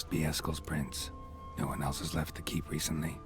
Must be Eskel's prints. No one else has left the keep recently.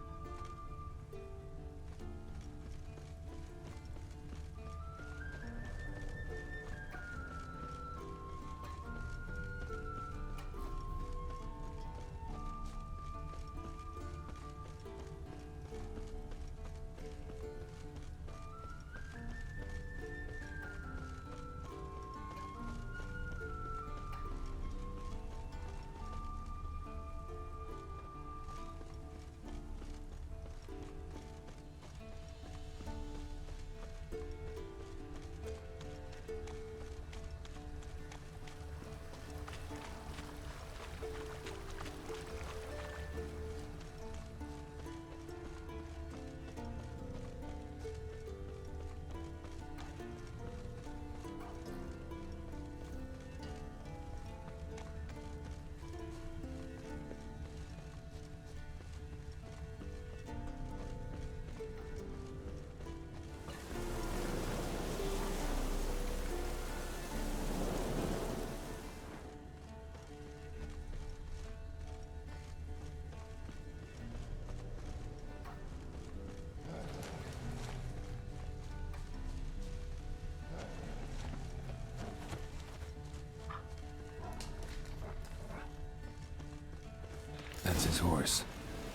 That's his horse.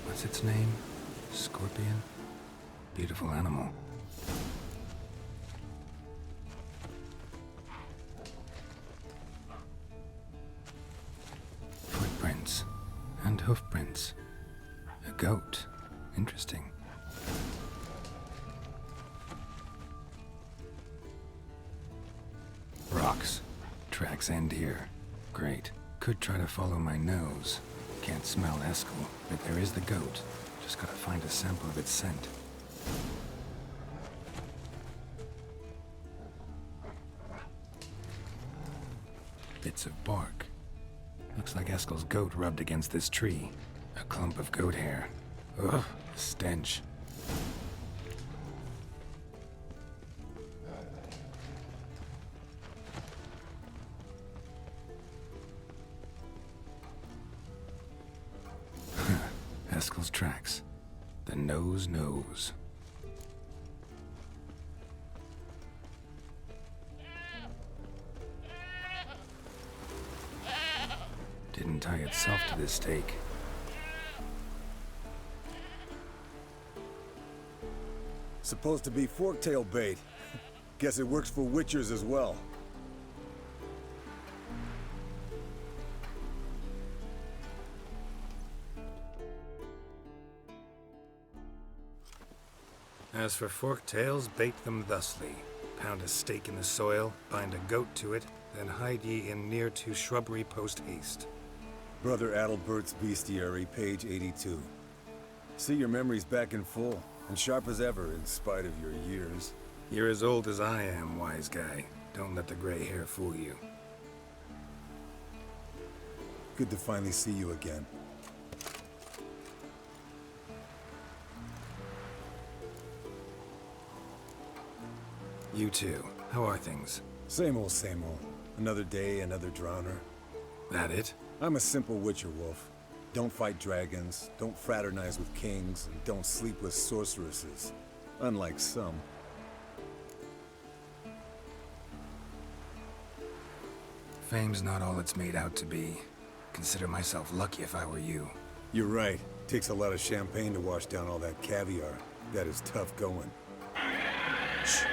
What's its name? Scorpion? Beautiful animal. Footprints. And hoofprints. A goat. Interesting. Rocks. Tracks end here. Great. Could try to follow my nose. Can't smell Eskel, but there is the goat. Just gotta find a sample of its scent. Bits of bark. Looks like Eskel's goat rubbed against this tree. A clump of goat hair. Ugh, stench. Eskel's tracks. The nose knows. Didn't tie itself to this stake. Supposed to be forktail bait. Guess it works for witchers as well. As for forktails, bait them thusly. Pound a stake in the soil, bind a goat to it, then hide ye in near to shrubbery post haste. Brother Adalbert's Bestiary, page 82. See, your memory's back in full, and sharp as ever in spite of your years. You're as old as I am, wise guy. Don't let the gray hair fool you. Good to finally see you again. You too. How are things? Same old, same old. Another day, another drowner. That it? I'm a simple witcher, Wolf. Don't fight dragons, don't fraternize with kings, and don't sleep with sorceresses. Unlike some. Fame's not all it's made out to be. Consider myself lucky if I were you. You're right. Takes a lot of champagne to wash down all that caviar. That is tough going. Shh.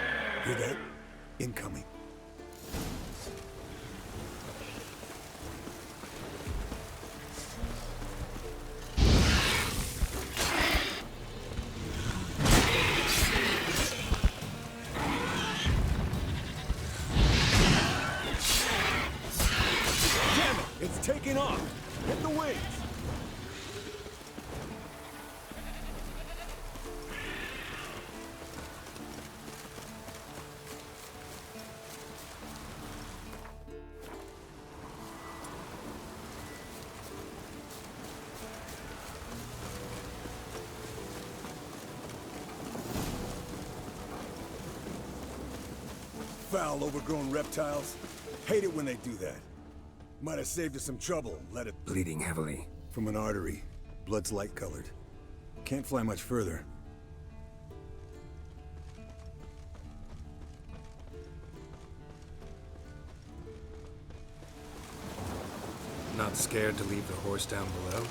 Hear that? Incoming. Damn it! It's taking off! Hit the wings! Foul, overgrown reptiles. Hate it when they do that. Might have saved us some trouble, let it... Bleeding heavily. From an artery. Blood's light-colored. Can't fly much further. Not scared to leave the horse down below?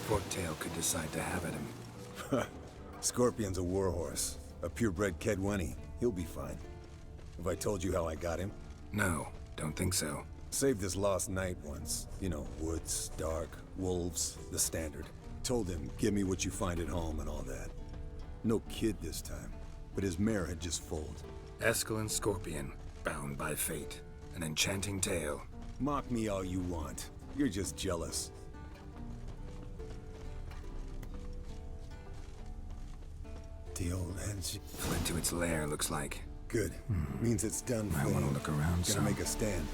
Forktail could decide to have at him. Scorpion's a warhorse. A purebred Kedwenny. He'll be fine. Have I told you how I got him? No, don't think so. Saved his lost knight once. You know, woods, dark, wolves, the standard. Told him, give me what you find at home and all that. No kid this time, but his mare had just foaled. Eskel and Scorpion, bound by fate. An enchanting tale. Mock me all you want. You're just jealous. The old engine. Fled to its lair, looks like. Good. Means it's done. I want to look around Gonna some. make a stand.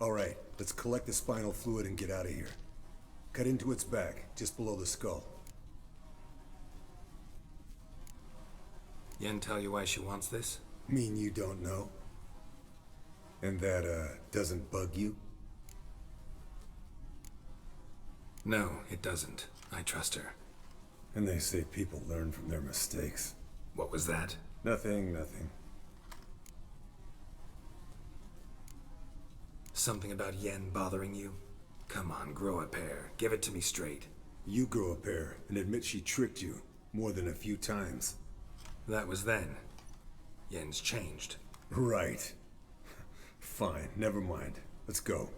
All right, let's collect the spinal fluid and get out of here. Cut into its back, just below the skull. Yen tell you why she wants this? Mean you don't know? And that, doesn't bug you? No, it doesn't. I trust her. And they say people learn from their mistakes. What was that? Nothing. Something about Yen bothering you? Come on, grow a pair. Give it to me straight. You grow a pair and admit she tricked you more than a few times. That was then. Yen's changed. Right. Fine, never mind. Let's go.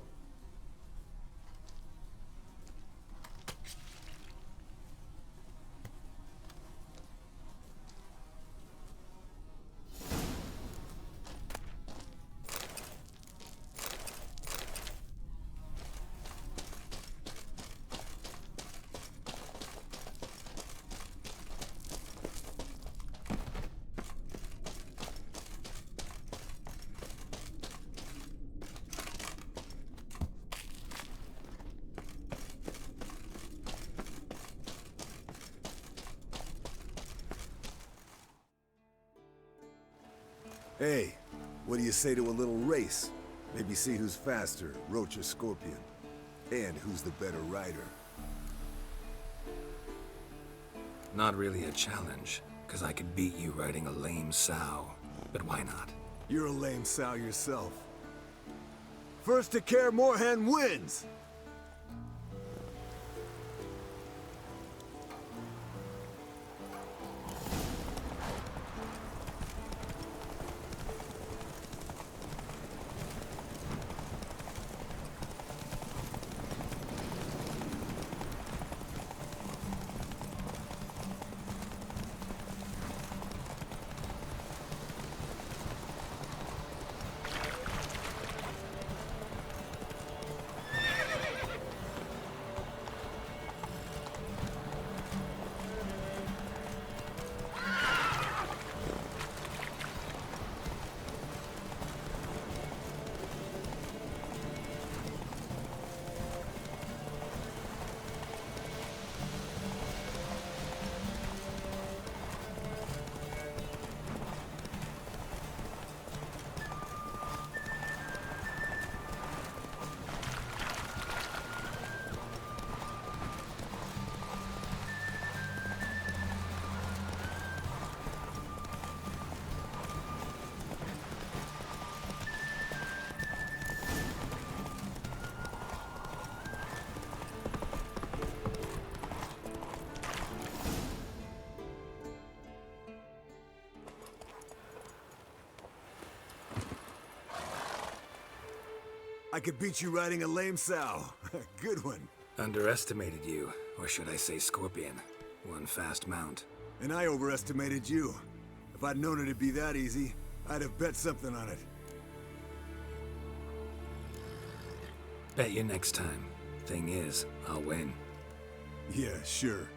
Hey, what do you say to a little race? Maybe see who's faster, Roach or Scorpion. And who's the better rider. Not really a challenge, because I could beat you riding a lame sow. But why not? You're a lame sow yourself. First to Care Moorhen wins! I could beat you riding a lame sow. Good one. Underestimated you, or should I say Scorpion. One fast mount. And I overestimated you. If I'd known it'd be that easy, I'd have bet something on it. Bet you next time. Thing is, I'll win. Yeah, sure.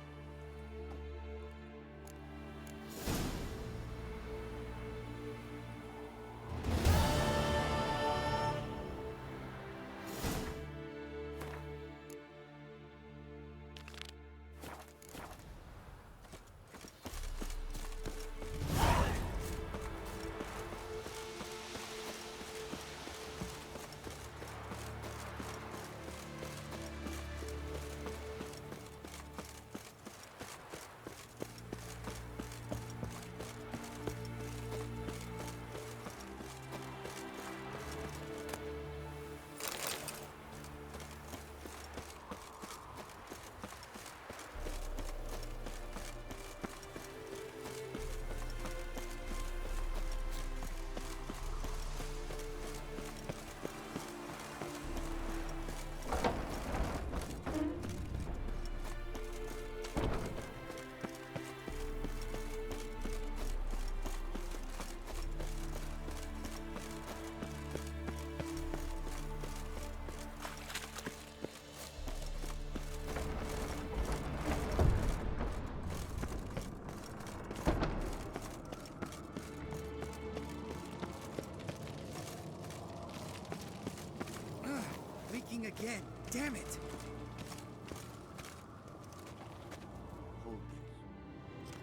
Leaking again. Damn it.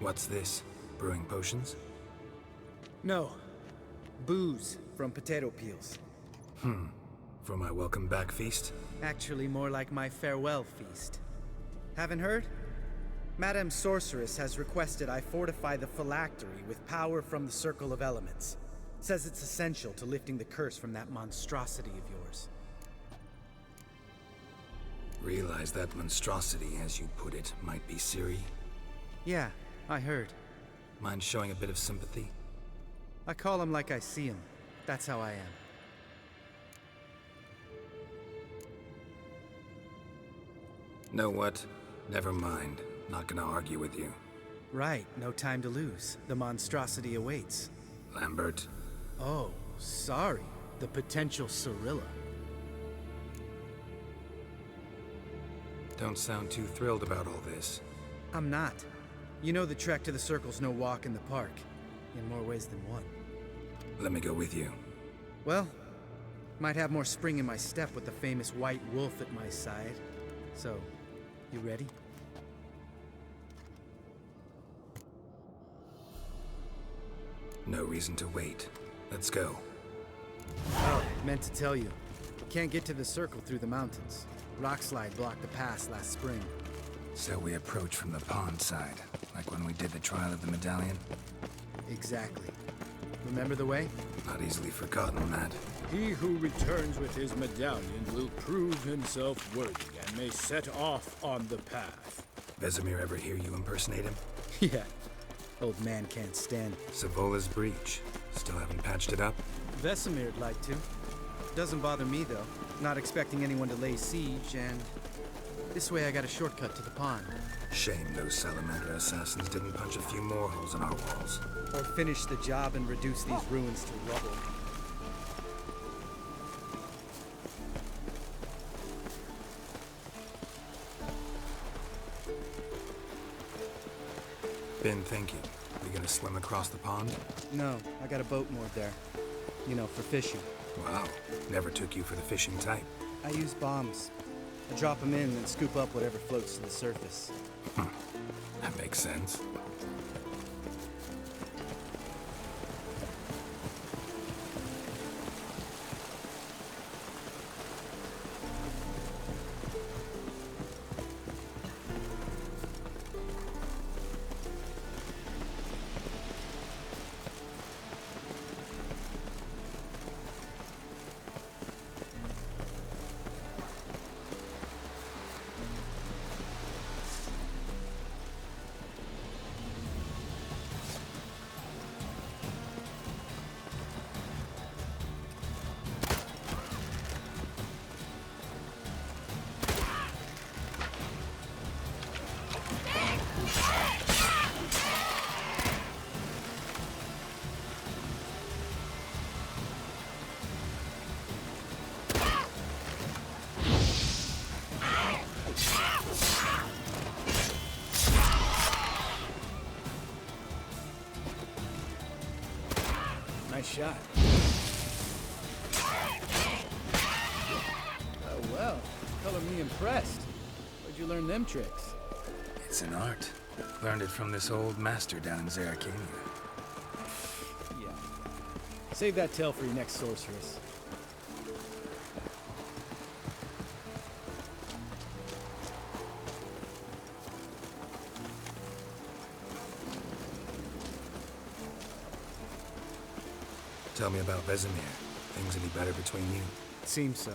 What's this? Brewing potions? No. Booze from potato peels. For my welcome back feast? Actually, more like my farewell feast. Haven't heard? Madame Sorceress has requested I fortify the phylactery with power from the Circle of Elements. Says it's essential to lifting the curse from that monstrosity of yours. Realize that monstrosity, as you put it, might be Ciri? Yeah, I heard. Mind showing a bit of sympathy? I call him like I see him. That's how I am. Know what? Never mind. Not gonna argue with you. Right, no time to lose. The monstrosity awaits. Lambert. Oh, sorry. The potential Cirilla. Don't sound too thrilled about all this. I'm not. You know the trek to the Circle's no walk in the park. In more ways than one. Let me go with you. Well, might have more spring in my step with the famous white wolf at my side. So, you ready? No reason to wait. Let's go. Oh, meant to tell you. Can't get to the Circle through the mountains. Rockslide blocked the pass last spring. So we approach from the pond side, like when we did the trial of the medallion? Exactly. Remember the way? Not easily forgotten, that. He who returns with his medallion will prove himself worthy and may set off on the path. Vesemir ever hear you impersonate him? Yeah. Old man can't stand it. Savola's breach. Still haven't patched it up? Vesemir'd like to. Doesn't bother me, though. Not expecting anyone to lay siege, and this way I got a shortcut to the pond. Shame those salamander assassins didn't punch a few more holes in our walls. Or finish the job and reduce these ruins to rubble. Been thinking. We gonna swim across the pond? No, I got a boat moored there. You know, for fishing. Wow. Never took you for the fishing type. I use bombs. I drop them in and scoop up whatever floats to the surface. That makes sense. shot. Oh, well. Color me impressed. Where'd you learn them tricks? It's an art. Learned it from this old master down in Zeracania. Yeah. Save that tale for your next sorceress. Tell me about Vesemir. Things any better between you? Seems so.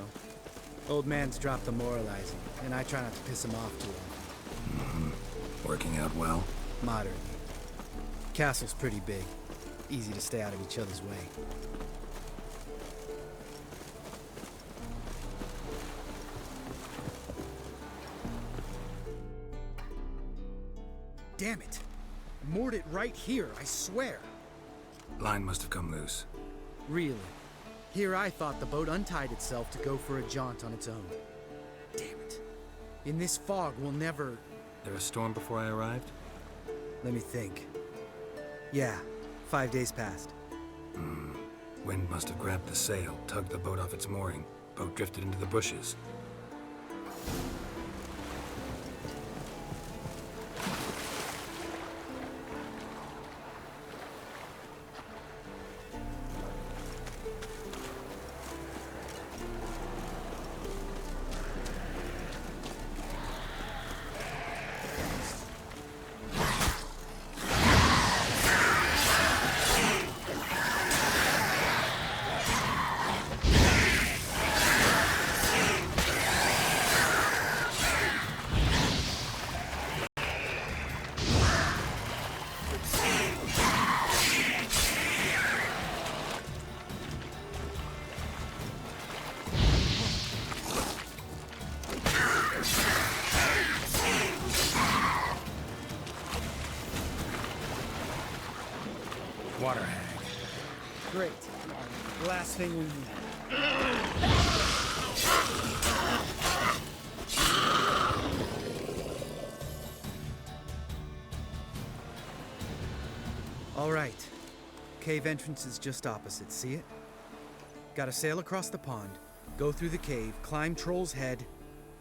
Old man's dropped the moralizing, and I try not to piss him off too often. Working out well? Moderately. Castle's pretty big. Easy to stay out of each other's way. Damn it! I moored it right here, I swear. Line must have come loose. Really? Here I thought the boat untied itself to go for a jaunt on its own. Damn it. In this fog, we'll never... There a storm before I arrived? Let me think. Yeah, 5 days passed. Wind must have grabbed the sail, tugged the boat off its mooring. Boat drifted into the bushes. Water hag. Great. Last thing we need. All right. Cave entrance is just opposite, see it? Gotta sail across the pond, go through the cave, climb Troll's Head,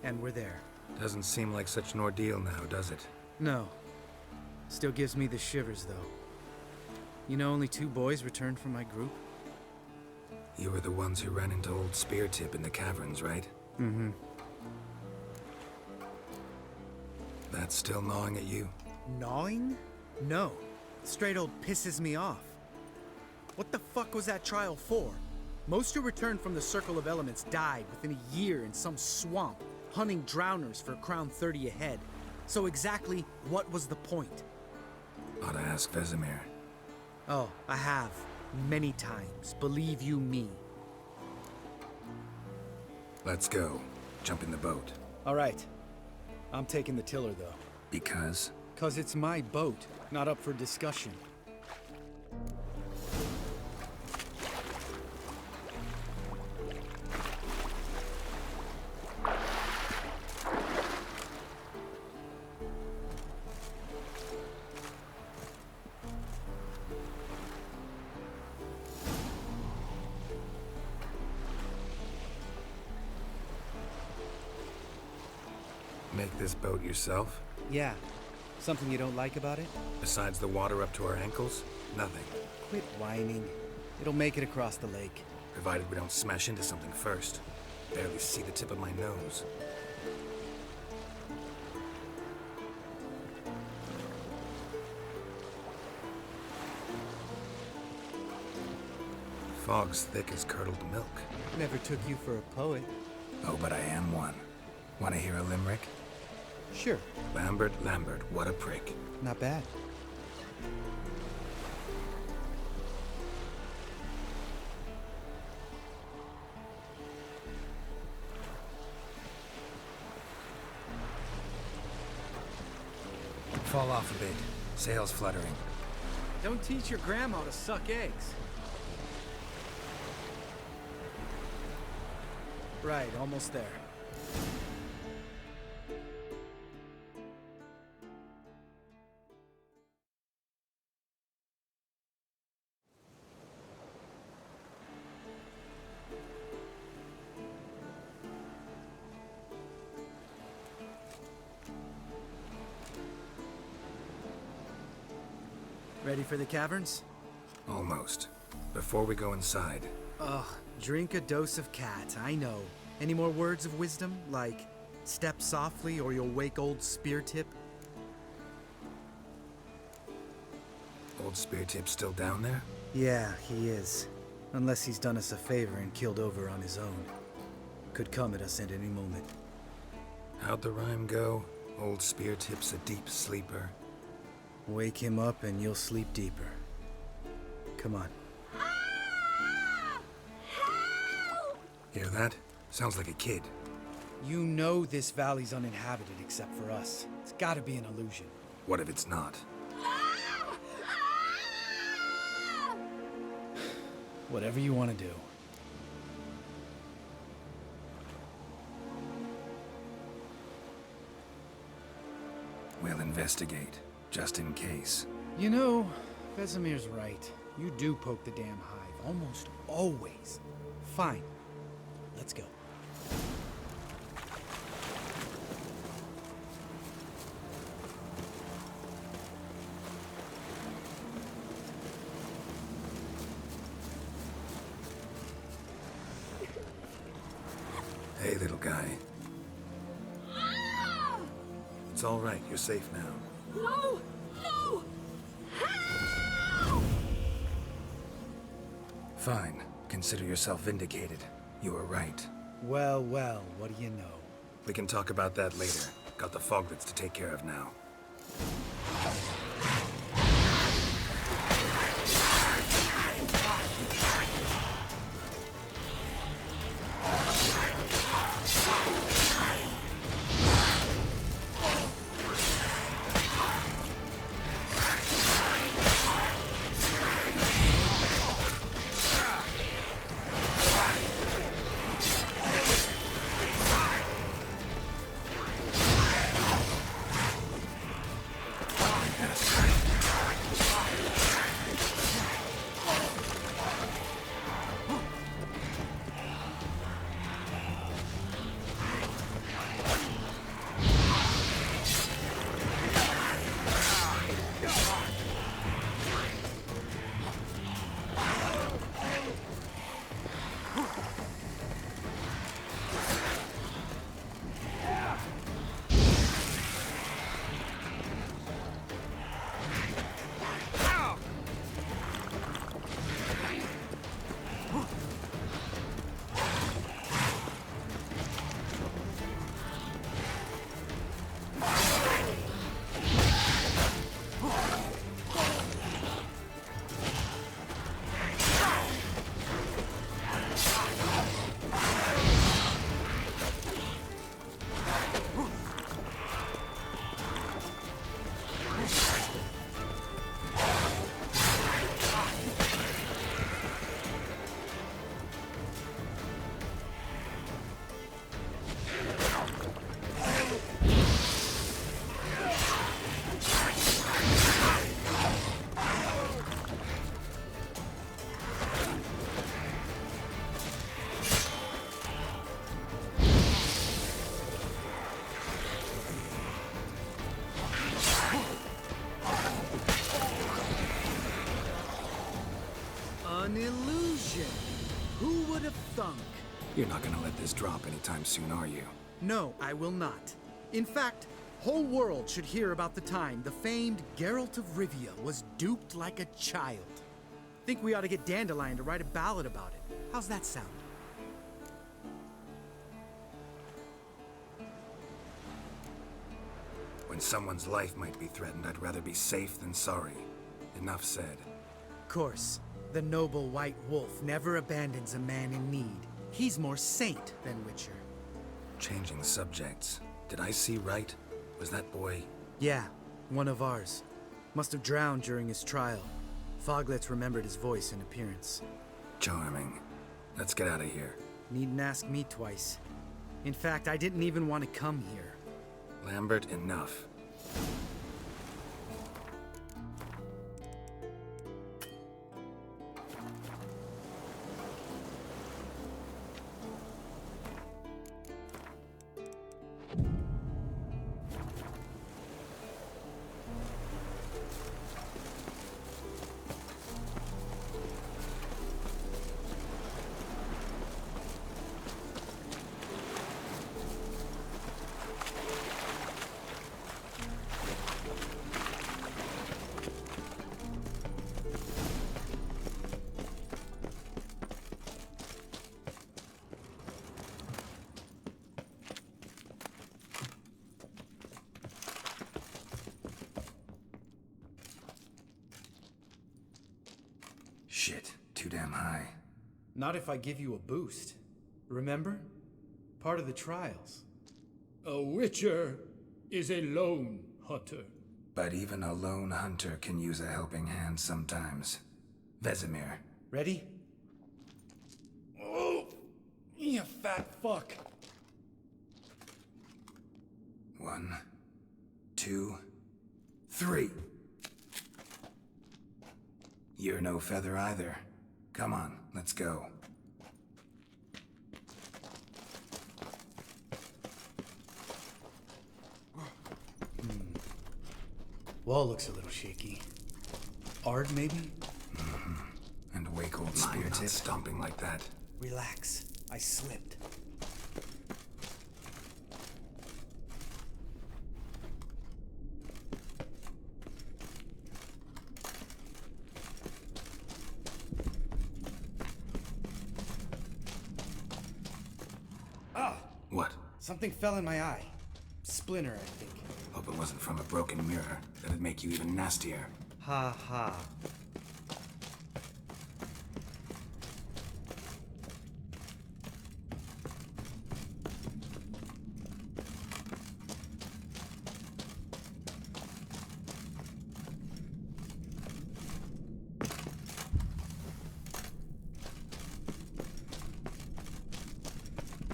and we're there. Doesn't seem like such an ordeal now, does it? No. Still gives me the shivers, though. You know, only 2 boys returned from my group? You were the ones who ran into old Spear Tip in the caverns, right? Mm-hmm. That's still gnawing at you? Gnawing? No. Straight old pisses me off. What the fuck was that trial for? Most who returned from the Circle of Elements died within a year in some swamp, hunting drowners for a crown 30 a head. So exactly what was the point? Ought to ask Vesemir. Oh, I have. Many times. Believe you me. Let's go. Jump in the boat. All right. I'm taking the tiller, though. Because? 'Cause it's my boat, not up for discussion. Make this boat yourself? Yeah. Something you don't like about it? Besides the water up to our ankles? Nothing. Quit whining. It'll make it across the lake. Provided we don't smash into something first. Barely see the tip of my nose. Fog's thick as curdled milk. Never took you for a poet. Oh, but I am one. Want to hear a limerick? Sure. Lambert, Lambert, what a prick. Not bad. Fall off a bit. Sails fluttering. Don't teach your grandma to suck eggs. Right, almost there. Ready for the caverns? Almost. Before we go inside, Ugh, drink a dose of cat, I know. Any more words of wisdom, like step softly or you'll wake old Spear Tip? old Spear Tip's still down there? Yeah, he is. Unless he's done us a favor and keeled over on his own. Could come at us at any moment. How'd the rhyme go? Old Spear Tip's a deep sleeper. Wake him up and you'll sleep deeper. Come on. Hear that? Sounds like a kid. You know this valley's uninhabited except for us. It's gotta be an illusion. What if it's not? Whatever you want to do. We'll investigate, just in case. You know, Vesemir's right. You do poke the damn hive, almost always. Fine. Let's go. Hey, little guy. It's all right. You're safe now. No! No! Fine. Consider yourself vindicated. You were right. Well, well, what do you know? We can talk about that later. Got the foglets to take care of now. An illusion. Who would have thunk? You're not gonna let this drop anytime soon, are you? No, I will not. In fact, whole world should hear about the time the famed Geralt of Rivia was duped like a child. Think we ought to get Dandelion to write a ballad about it. How's that sound? When someone's life might be threatened, I'd rather be safe than sorry. Enough said. Of course, the noble white wolf never abandons a man in need. He's more saint than Witcher. Changing subjects. Did I see right? Was that boy... Yeah, one of ours. Must have drowned during his trial. Foglets remembered his voice and appearance. Charming. Let's get out of here. Needn't ask me twice. In fact, I didn't even want to come here. Lambert, enough. Not if I give you a boost. Remember? Part of the trials. A witcher is a lone hunter. But even a lone hunter can use a helping hand sometimes. Vesemir. Ready? Oh! You fat fuck! 1, 2, 3. You're no feather either. Come on, let's go. Wall looks a little shaky. Ard, maybe? And wake old spear tip stomping like that. Relax. I slipped. Ah! What? Something fell in my eye. Splinter, I think. Hope it wasn't from a broken mirror. That'd make you even nastier. Ha ha.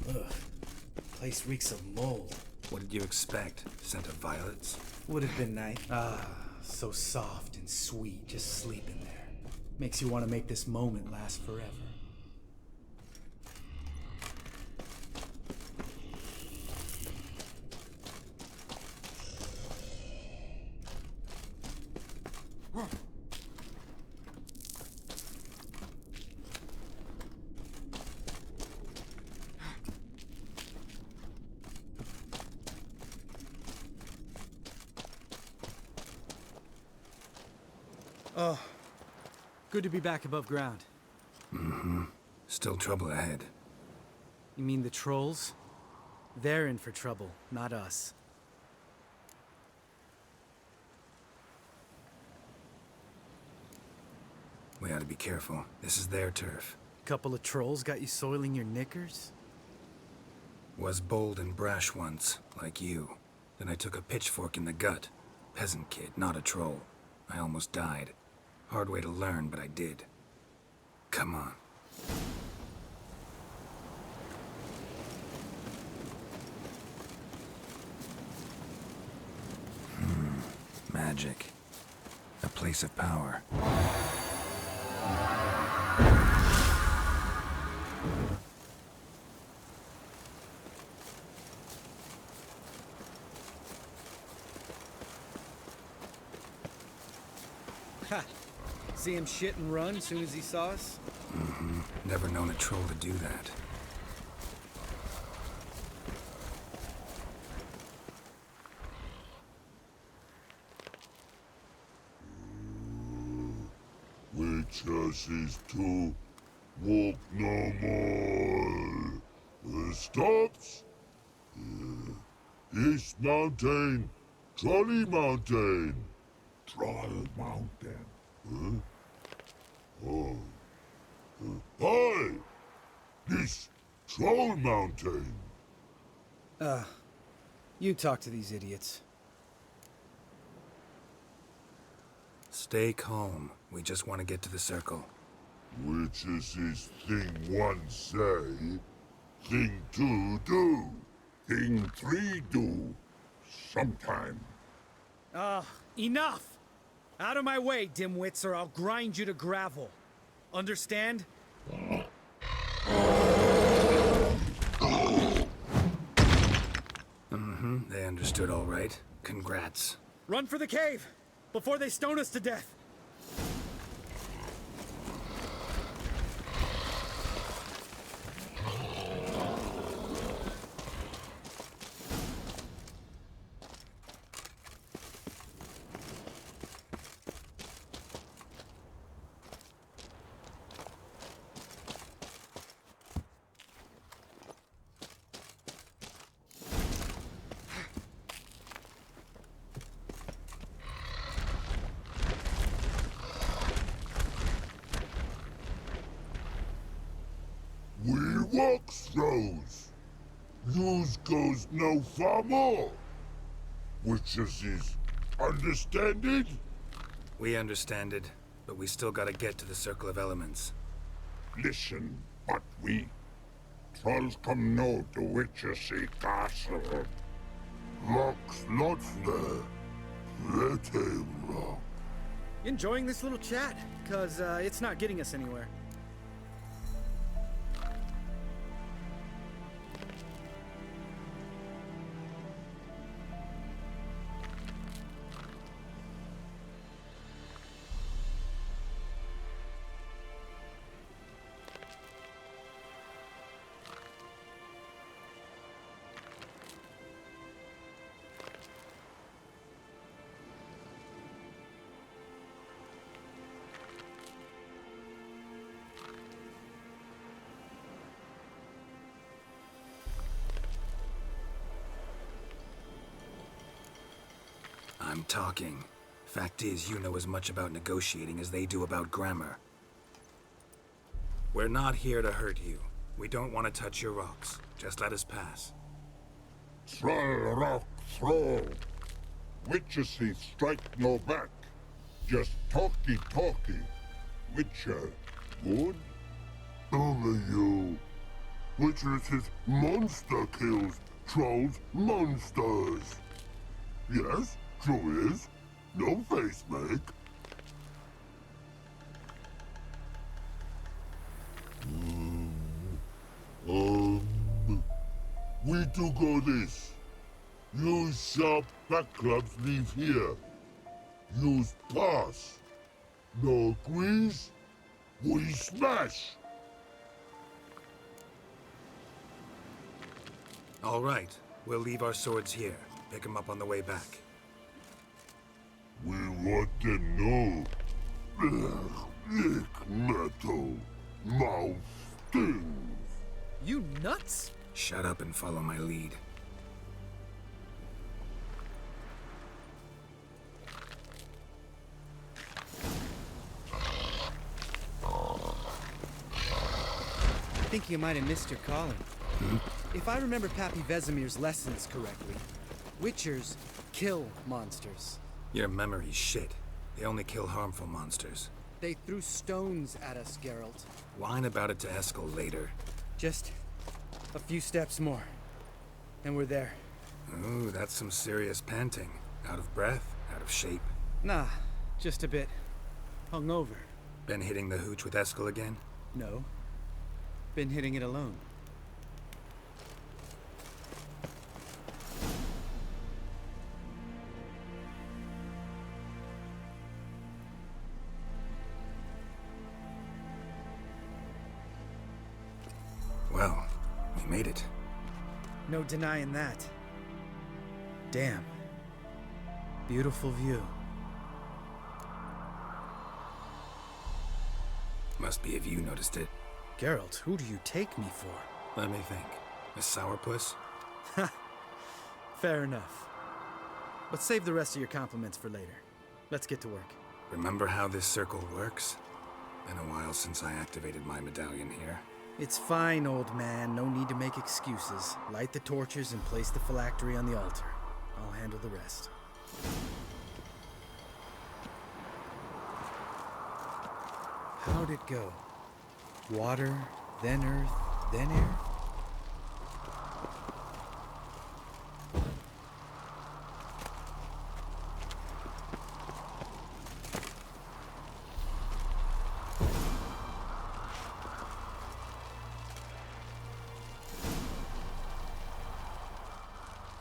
Ugh. Place reeks of mold. What did you expect? Scent of violets? Would have been nice. Ah, so soft and sweet, just sleeping there. Makes you want to make this moment last forever. Oh, good to be back above ground. Still trouble ahead. You mean the trolls? They're in for trouble, not us. We ought to be careful. This is their turf. Couple of trolls got you soiling your knickers? Was bold and brash once, like you. Then I took a pitchfork in the gut. Peasant kid, not a troll. I almost died. Hard way to learn, but I did. Come on. Magic. A place of power. Ha! See him shit and run soon as he saw us? Never known a troll to do that. Witches is to walk no more. Stops. East Mountain, Trolley Mountain. Troll Mountain. Oh. Hi! This Troll Mountain. You talk to these idiots. Stay calm. We just want to get to the circle. Witches is thing one say, thing two do, thing three do, sometime. Enough! Out of my way, dimwits, or I'll grind you to gravel. Understand? They understood all right. Congrats. Run for the cave! Before they stone us to death! axe throws. Use goes no far more. Witches is understand it? We understand it, but we still gotta get to the Circle of Elements. Listen, but we trolls come no to Witches castle. Locks lots there. Let him rock. Enjoying this little chat, cause it's not getting us anywhere. I'm talking. Fact is, you know as much about negotiating as they do about grammar. We're not here to hurt you. We don't want to touch your rocks. Just let us pass. Troll rock throw. Witches strike no back. Just talky. Witcher, good? Only you. Witches monster kills. Trolls monsters. Yes, true is. No face make. We do go this. Use sharp back clubs leave here. Use pass. No agrees. We smash. All right. We'll leave our swords here. Pick them up on the way back. We want them know. Lick metal. Mouth stings. You nuts? Shut up and follow my lead. I think you might have missed your calling. If I remember Pappy Vesemir's lessons correctly, Witchers kill monsters. Your memory's shit. They only kill harmful monsters. They threw stones at us, Geralt. Whine about it to Eskel later. Just a few steps more, and we're there. Ooh, that's some serious panting. Out of breath, out of shape. Nah, just a bit hungover. Been hitting the hooch with Eskel again? No, been hitting it alone. Well, we made it. No denying that. Damn. Beautiful view. Must be if you noticed it. Geralt, who do you take me for? Let me think. A sourpuss? Fair enough. But save the rest of your compliments for later. Let's get to work. Remember how this circle works? Been a while since I activated my medallion here. It's fine, old man. No need to make excuses. Light the torches and place the phylactery on the altar. I'll handle the rest. How'd it go? Water, then earth, then air?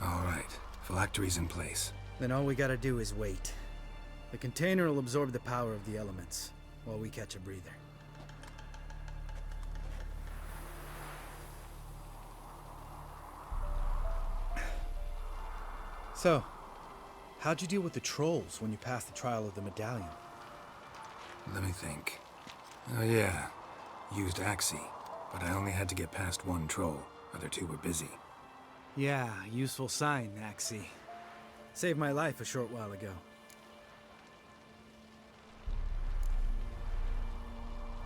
All right, phylactery's in place. Then all we gotta do is wait. The container will absorb the power of the elements, while we catch a breather. So, how'd you deal with the trolls when you passed the trial of the medallion? Let me think. Oh yeah, used Axie, but I only had to get past one troll. Other two were busy. Yeah, useful sign, Axie. Saved my life a short while ago.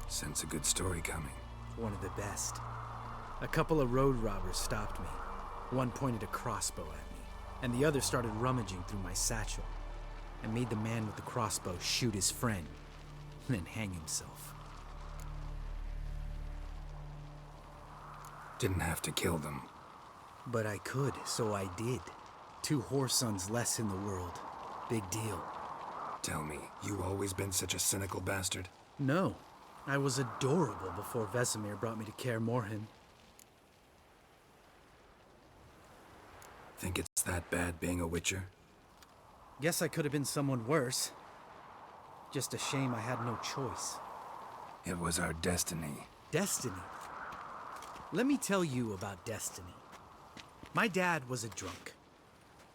Sense a good story coming. One of the best. A couple of road robbers stopped me. One pointed a crossbow at me, and the other started rummaging through my satchel. I made the man with the crossbow shoot his friend, and then hang himself. Didn't have to kill them. But I could, so I did. 2 whoresons less in the world. Big deal. Tell me, you always been such a cynical bastard? No, I was adorable before Vesemir brought me to Kaer Morhen. Think it's that bad being a witcher? Guess I could have been someone worse. Just a shame I had no choice. It was our destiny. Destiny? Let me tell you about destiny. My dad was a drunk.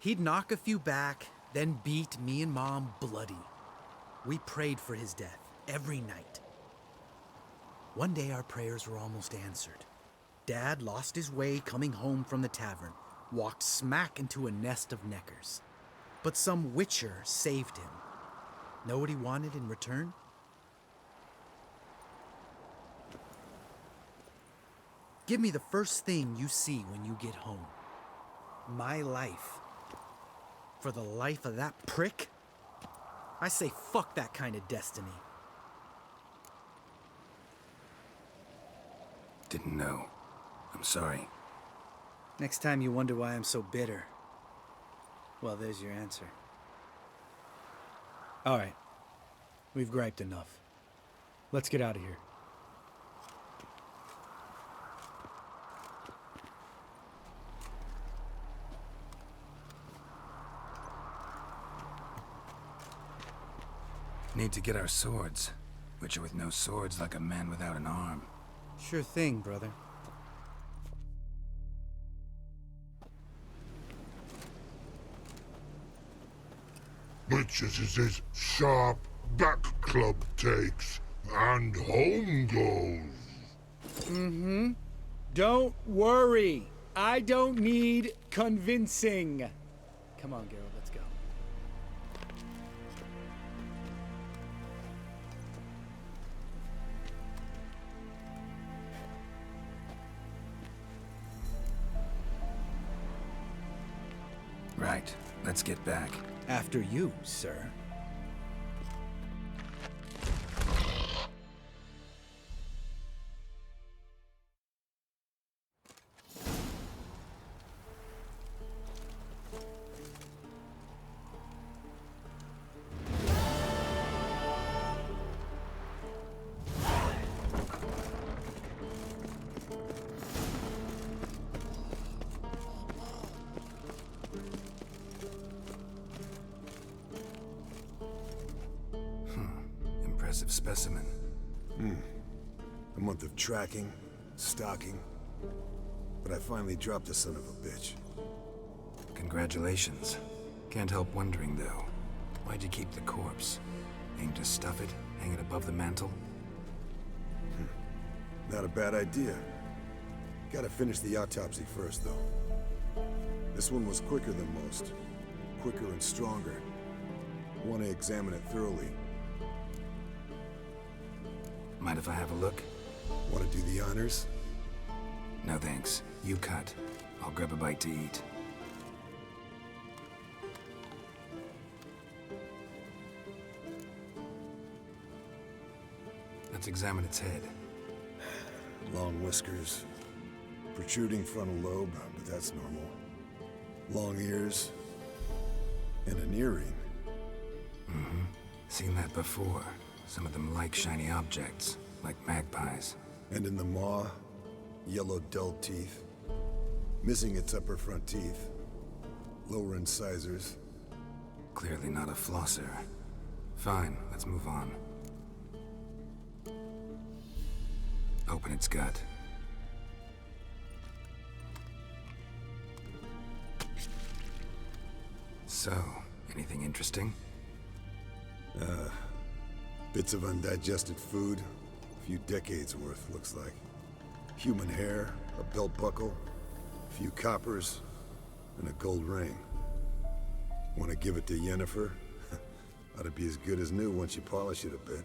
He'd knock a few back, then beat me and Mom bloody. We prayed for his death every night. One day our prayers were almost answered. Dad lost his way coming home from the tavern, walked smack into a nest of neckers. But some witcher saved him. Know what he wanted in return? Give me the first thing you see when you get home. My life. For the life of that prick? I say fuck that kind of destiny. Didn't know. I'm sorry. Next time you wonder why I'm so bitter, well, there's your answer. All right. We've griped enough. Let's get out of here. Need to get our swords. Witcher with no swords like a man without an arm. Sure thing, brother. Witches is his sharp back club takes, and home goes. Don't worry. I don't need convincing. Come on, Geralt, let's go. Right. Let's get back. After you, sir. Impressive specimen. A month of tracking, stalking, but I finally dropped the son of a bitch. Congratulations. Can't help wondering, though. Why'd you keep the corpse? Aim to stuff it? Hang it above the mantle? Not a bad idea. Gotta finish the autopsy first, though. This one was quicker than most. Quicker and stronger. Want to examine it thoroughly. Mind if I have a look? Want to do the honors? No thanks. You cut. I'll grab a bite to eat. Let's examine its head. Long whiskers. Protruding frontal lobe, but that's normal. Long ears. And an earring. Seen that before. Some of them like shiny objects, like magpies. And in the maw, yellow dull teeth. Missing its upper front teeth. Lower incisors. Clearly not a flosser. Fine, let's move on. Open its gut. So, anything interesting? Bits of undigested food. A few decades worth, looks like. Human hair, a belt buckle, a few coppers, and a gold ring. Want to give it to Yennefer? Ought to be as good as new once you polish it a bit.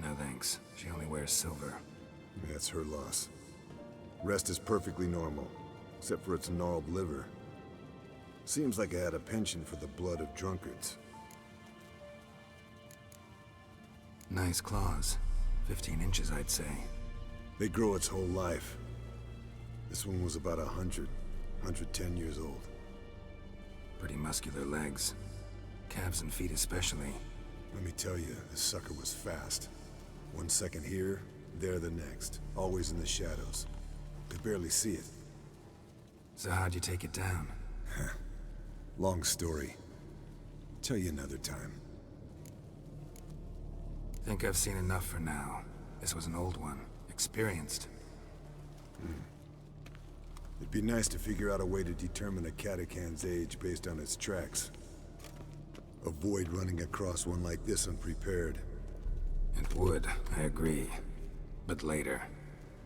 No thanks. She only wears silver. That's her loss. Rest is perfectly normal, except for its gnarled liver. Seems like I had a penchant for the blood of drunkards. Nice claws. 15 inches, I'd say. They grow its whole life. This one was about 110 years old. Pretty muscular legs. Calves and feet especially. Let me tell you, this sucker was fast. 1 second here, there the next. Always in the shadows. Could barely see it. So how'd you take it down? Long story. Tell you another time. Think I've seen enough for now. This was an old one. Experienced. It'd be nice to figure out a way to determine a catacan's age based on its tracks. Avoid running across one like this unprepared. It would, I agree. But later.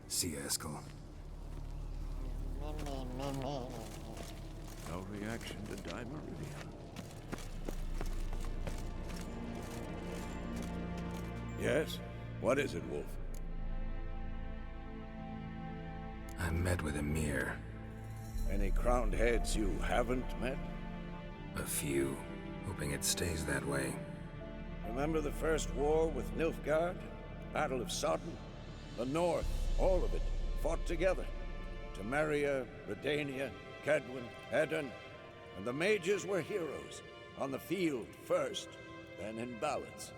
See you, Eskel. No reaction to Dimeridium. Yes? What is it, Wolf? I met with Emir. Any crowned heads you haven't met? A few. Hoping it stays that way. Remember the first war with Nilfgaard? Battle of Sodden? The North, all of it, fought together. Temeria, Redania, Kedwin, Edirn, and the mages were heroes. On the field first, then in ballads.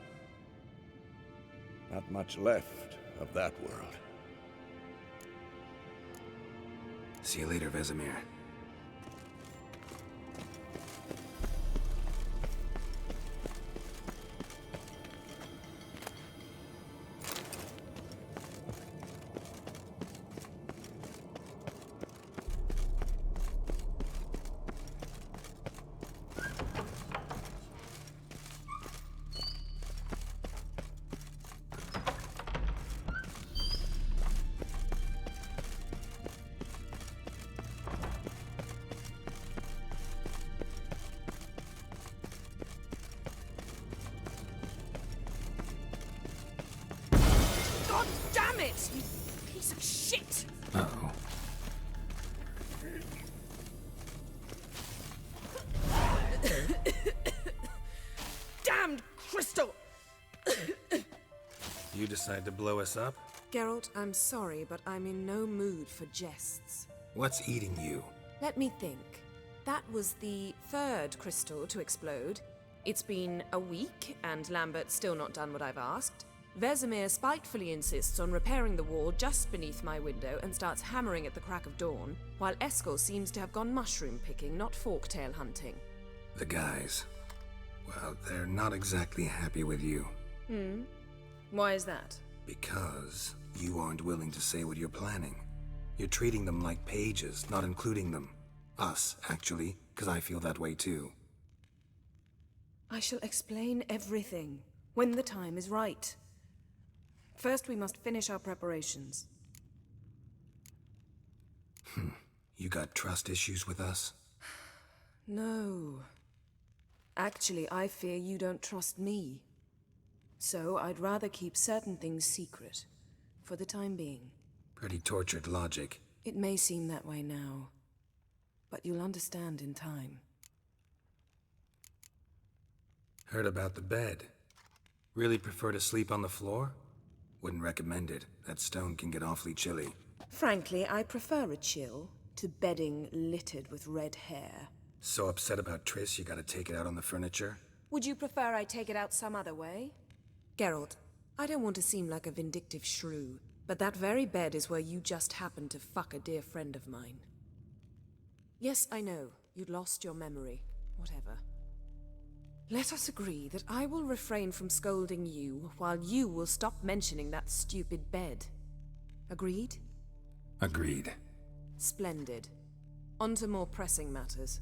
Not much left of that world. See you later, Vesemir. God damn it! You piece of shit! Uh-oh. Damned crystal! You decide to blow us up? Geralt, I'm sorry, but I'm in no mood for jests. What's eating you? Let me think. That was the third crystal to explode. It's been a week, and Lambert's still not done what I've asked. Vesemir spitefully insists on repairing the wall just beneath my window and starts hammering at the crack of dawn, while Eskel seems to have gone mushroom picking, not forktail hunting. The guys. Well, they're not exactly happy with you. Why is that? Because you aren't willing to say what you're planning. You're treating them like pages, not including them. Us, actually, because I feel that way too. I shall explain everything when the time is right. First, we must finish our preparations. You got trust issues with us? No. Actually, I fear you don't trust me. So I'd rather keep certain things secret, for the time being. Pretty tortured logic. It may seem that way now, but you'll understand in time. Heard about the bed. Really prefer to sleep on the floor? Wouldn't recommend it. That stone can get awfully chilly. Frankly, I prefer a chill to bedding littered with red hair. So upset about Triss you gotta take it out on the furniture? Would you prefer I take it out some other way? Geralt, I don't want to seem like a vindictive shrew, but that very bed is where you just happened to fuck a dear friend of mine. Yes, I know, you'd lost your memory. Whatever. Let us agree that I will refrain from scolding you, while you will stop mentioning that stupid bed. Agreed? Agreed. Splendid. On to more pressing matters.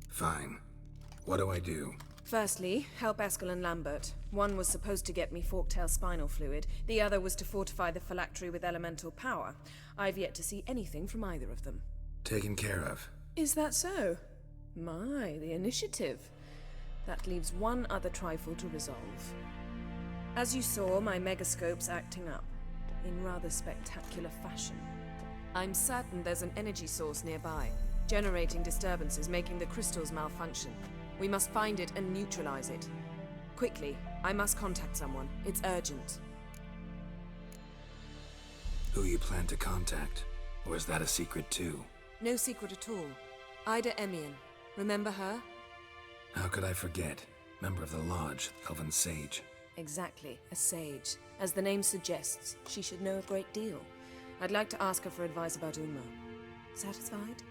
Fine. What do I do? Firstly, help Eskel and Lambert. One was supposed to get me forktail spinal fluid, the other was to fortify the phylactery with elemental power. I've yet to see anything from either of them. Taken care of. Is that so? My, the initiative. That leaves one other trifle to resolve. As you saw, my megascope's acting up. in rather spectacular fashion. I'm certain there's an energy source nearby, generating disturbances, making the crystals malfunction. We must find it and neutralize it. Quickly, I must contact someone. It's urgent. Who you plan to contact? Or is that a secret too? No secret at all. Ida Emian. Remember her? How could I forget? Member of the Lodge, Elven Sage. Exactly, a sage. As the name suggests, she should know a great deal. I'd like to ask her for advice about Uma. Satisfied?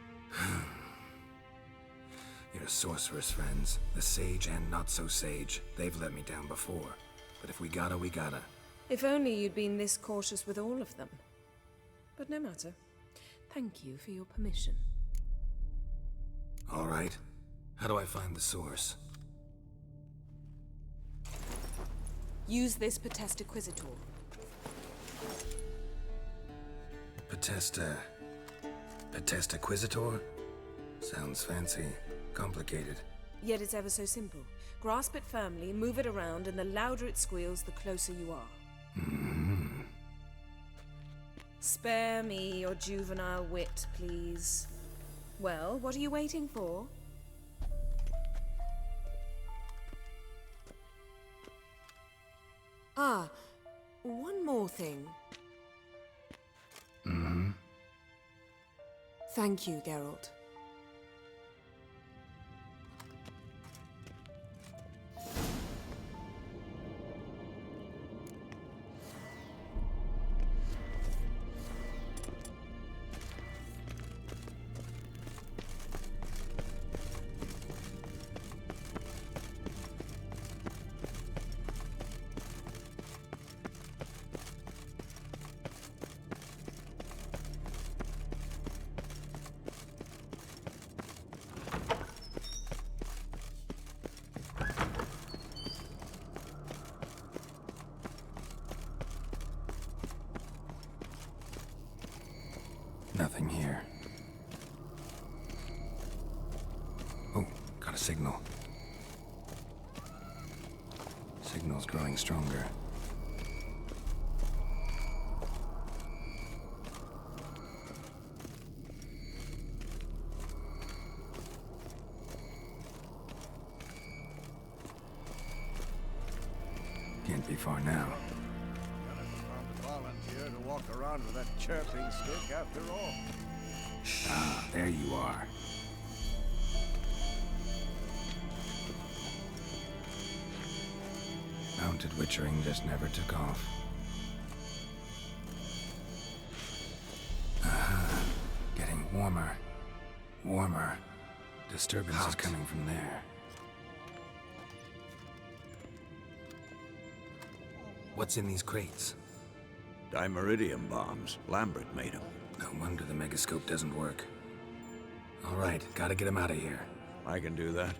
Your sorceress friends, the sage and not-so-sage, they've let me down before. But if we gotta, we gotta. If only you'd been this cautious with all of them. But no matter. Thank you for your permission. All right. How do I find the source? Use this Potestaquizitor. Potestaquizitor? Sounds fancy. Complicated. Yet it's ever so simple. Grasp it firmly, move it around, and the louder it squeals, the closer you are. Spare me your juvenile wit, please. Well, what are you waiting for? Ah, one more thing. Thank you, Geralt. Nothing here. Oh, got a signal. Signal's growing stronger. Can't be far now. Volunteer to walk around with that chirping stick after all. Ah, there you are. Mounted witchering just never took off. Aha. Getting warmer. Warmer. Disturbance is coming from there. What's in these crates? Dimeridium bombs. Lambert made them. No wonder the megascope doesn't work. All right, gotta get him out of here. I can do that.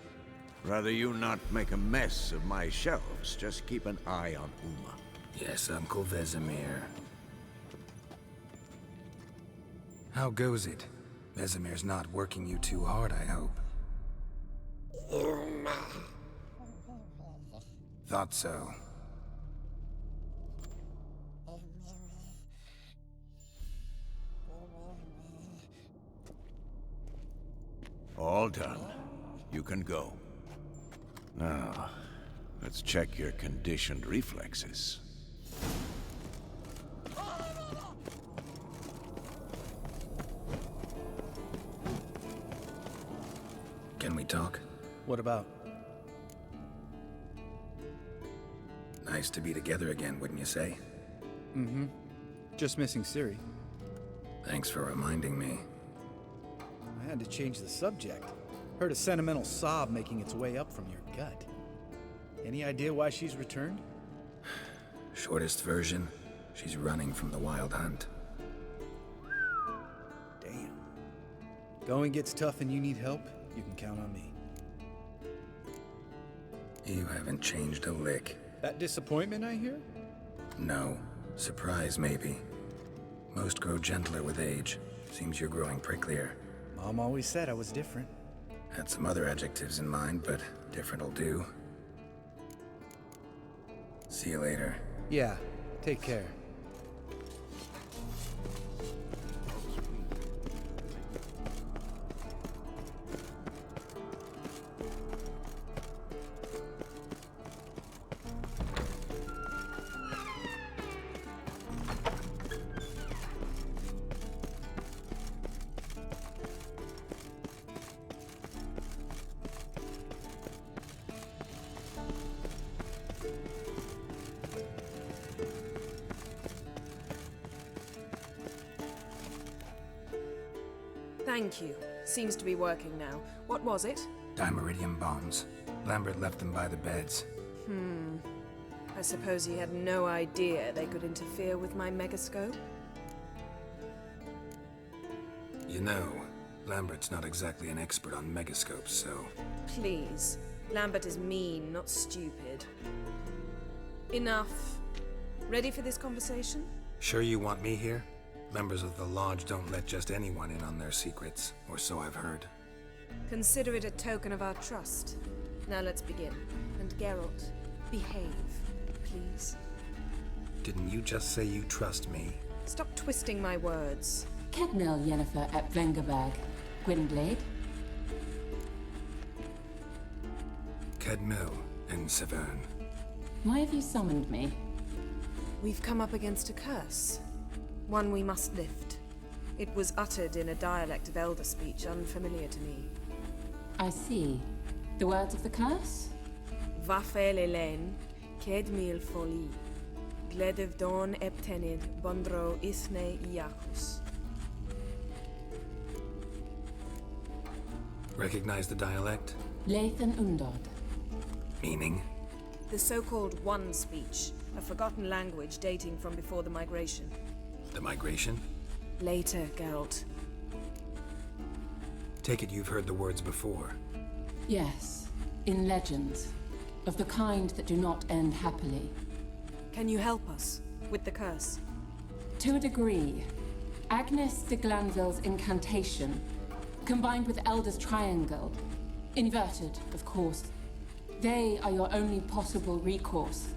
Rather you not make a mess of my shelves. Just keep an eye on Uma. Yes, Uncle Vesemir. How goes it? Vesemir's not working you too hard, I hope. Thought so. All done. You can go. Now, let's check your conditioned reflexes. Can we talk? What about? Nice to be together again, wouldn't you say? Mm-hmm. Just missing Ciri. Thanks for reminding me. I had to change the subject. Heard a sentimental sob making its way up from your gut. Any idea why she's returned? Shortest version, she's running from the wild hunt. Damn. Going gets tough and you need help, you can count on me. You haven't changed a lick. That disappointment I hear? No. Surprise, maybe. Most grow gentler with age. Seems you're growing pricklier. Mom always said I was different. Had some other adjectives in mind, but different'll do. See you later. Yeah, take care. Thank you. Seems to be working now. What was it? Dimeridium bombs. Lambert left them by the beds. I suppose he had no idea they could interfere with my megascope? You know, Lambert's not exactly an expert on megascopes, so... Please. Lambert is mean, not stupid. Enough. Ready for this conversation? Sure you want me here? Members of the Lodge don't let just anyone in on their secrets, or so I've heard. Consider it a token of our trust. Now let's begin. And Geralt, behave, please. Didn't you just say you trust me? Stop twisting my words. Kednel Yennefer at Vengerberg. Gwynblade. Kedmil and Severn. Why have you summoned me? We've come up against a curse. One we must lift. It was uttered in a dialect of Elder speech unfamiliar to me. I see. The words of the curse? Vafel Elen, Kedmil Foli, Gledev Don Eptenid, Bondro Isne Iacus. Recognize the dialect? Lathan Undod. Meaning? The so-called One speech, a forgotten language dating from before the migration. The migration? Later, Geralt. Take it you've heard the words before. Yes, in legends. Of the kind that do not end happily. Can you help us with the curse? To a degree. Agnes de Glanville's incantation, combined with Elder's triangle, inverted, of course. They are your only possible recourse.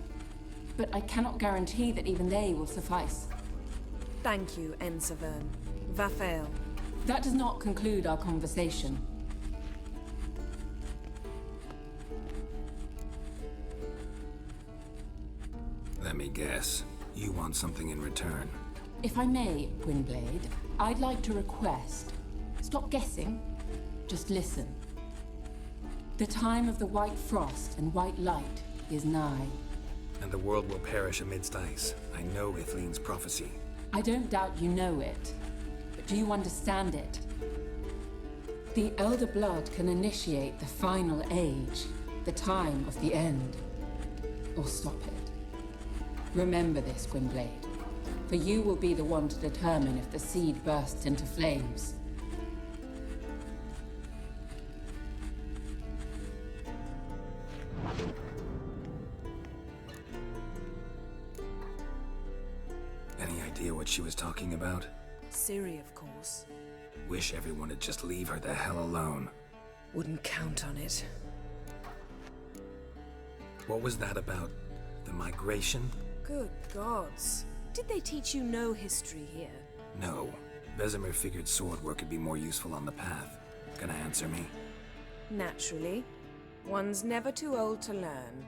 But I cannot guarantee that even they will suffice. Thank you, Severn. Vafel. That does not conclude our conversation. Let me guess. You want something in return. If I may, Gwynblade, I'd like to request. Stop guessing. Just listen. The time of the white frost and white light is nigh. And the world will perish amidst ice. I know Ithleen's prophecy. I don't doubt you know it. But do you understand it? The Elder Blood can initiate the final age, the time of the end. Or stop it. Remember this, Gwynblade. For you will be the one to determine if the seed bursts into flames. Any idea what she was talking about? Ciri, of course. Wish everyone would just leave her the hell alone. Wouldn't count on it. What was that about? The migration? Good gods. Did they teach you no history here? No. Vesemir figured sword work could be more useful on the path. Gonna answer me? Naturally. One's never too old to learn.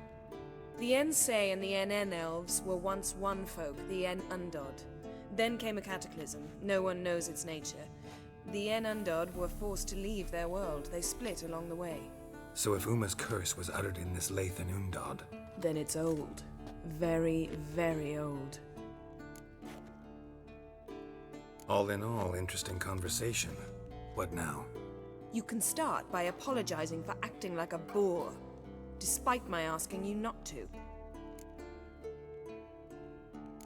The Ensei and the NN elves were once one folk, the En Undod. Then came a cataclysm. No one knows its nature. The En Undod were forced to leave their world. They split along the way. So if Uma's curse was uttered in this Lathan Undod... Then it's old. Very, very old. All in all, interesting conversation. What now? You can start by apologizing for acting like a boor, despite my asking you not to.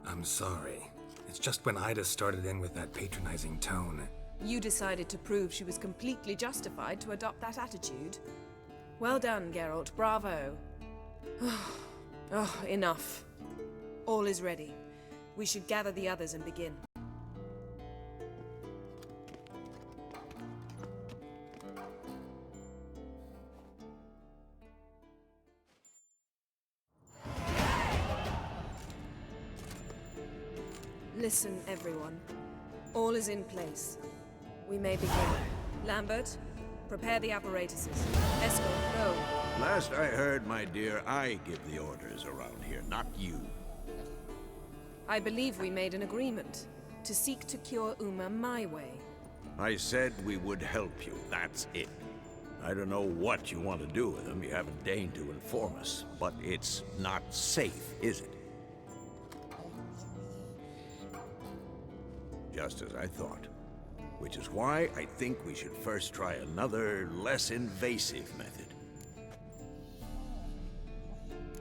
I'm sorry. It's just when Ida started in with that patronizing tone. You decided to prove she was completely justified to adopt that attitude. Well done, Geralt. Bravo. Oh, enough. All is ready. We should gather the others and begin. Listen, everyone. All is in place. We may begin. Lambert, prepare the apparatuses. Escort, go. Last I heard, my dear, I give the orders around here, not you. I believe we made an agreement to seek to cure Uma my way. I said we would help you, that's it. I don't know what you want to do with them, you haven't deigned to inform us, but it's not safe, is it? Just as I thought. Which is why I think we should first try another, less invasive method.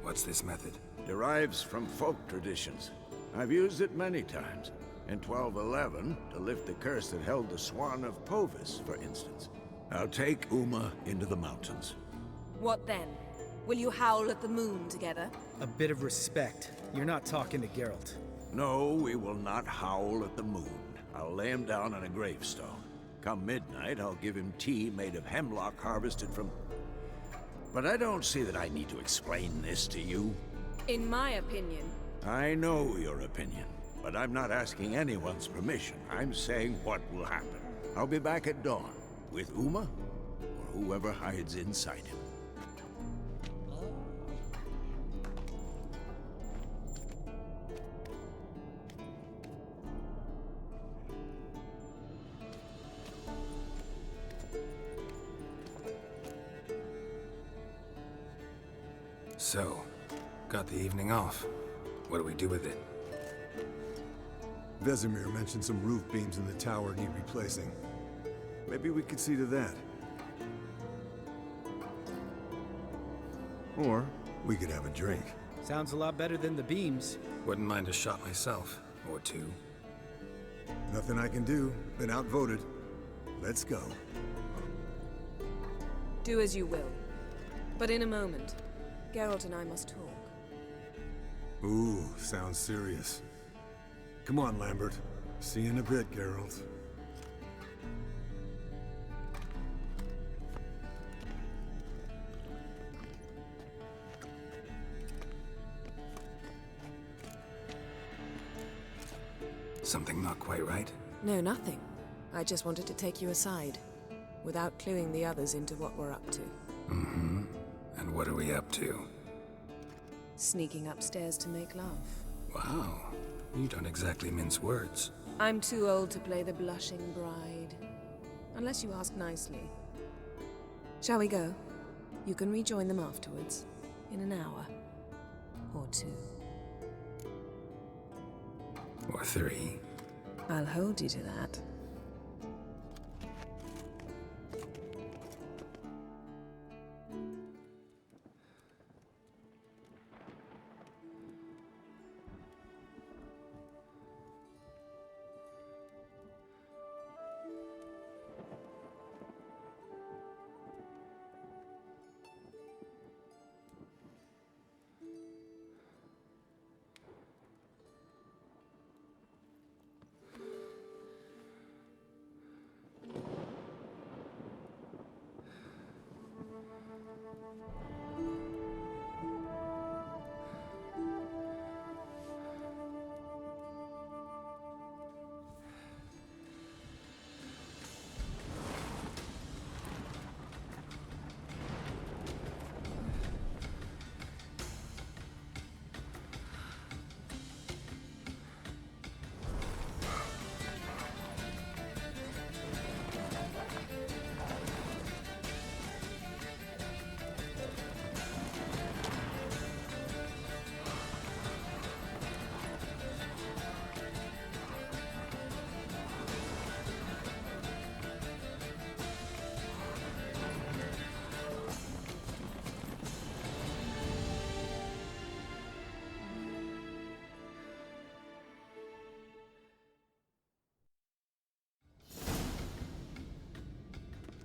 What's this method? Derives from folk traditions. I've used it many times. In 1211, to lift the curse that held the Swan of Povis, for instance. I'll take Uma into the mountains. What then? Will you howl at the moon together? A bit of respect. You're not talking to Geralt. No, we will not howl at the moon. I'll lay him down on a gravestone. Come midnight, I'll give him tea made of hemlock harvested from... But I don't see that I need to explain this to you. In my opinion... I know your opinion, but I'm not asking anyone's permission. I'm saying what will happen. I'll be back at dawn, with Uma, or whoever hides inside him. So, got the evening off. What do we do with it? Vesemir mentioned some roof beams in the tower need replacing. Maybe we could see to that. Or we could have a drink. Sounds a lot better than the beams. Wouldn't mind a shot myself, or two. Nothing I can do. Been outvoted. Let's go. Do as you will. But in a moment, Geralt and I must talk. Ooh, sounds serious. Come on, Lambert. See you in a bit, Geralt. Something not quite right? No, nothing. I just wanted to take you aside, without cluing the others into what we're up to. Mm-hmm. And what are we up to? Sneaking upstairs to make love. Wow. You don't exactly mince words. I'm too old to play the blushing bride. Unless you ask nicely. Shall we go? You can rejoin them afterwards. In an hour. Or two. Or three. I'll hold you to that.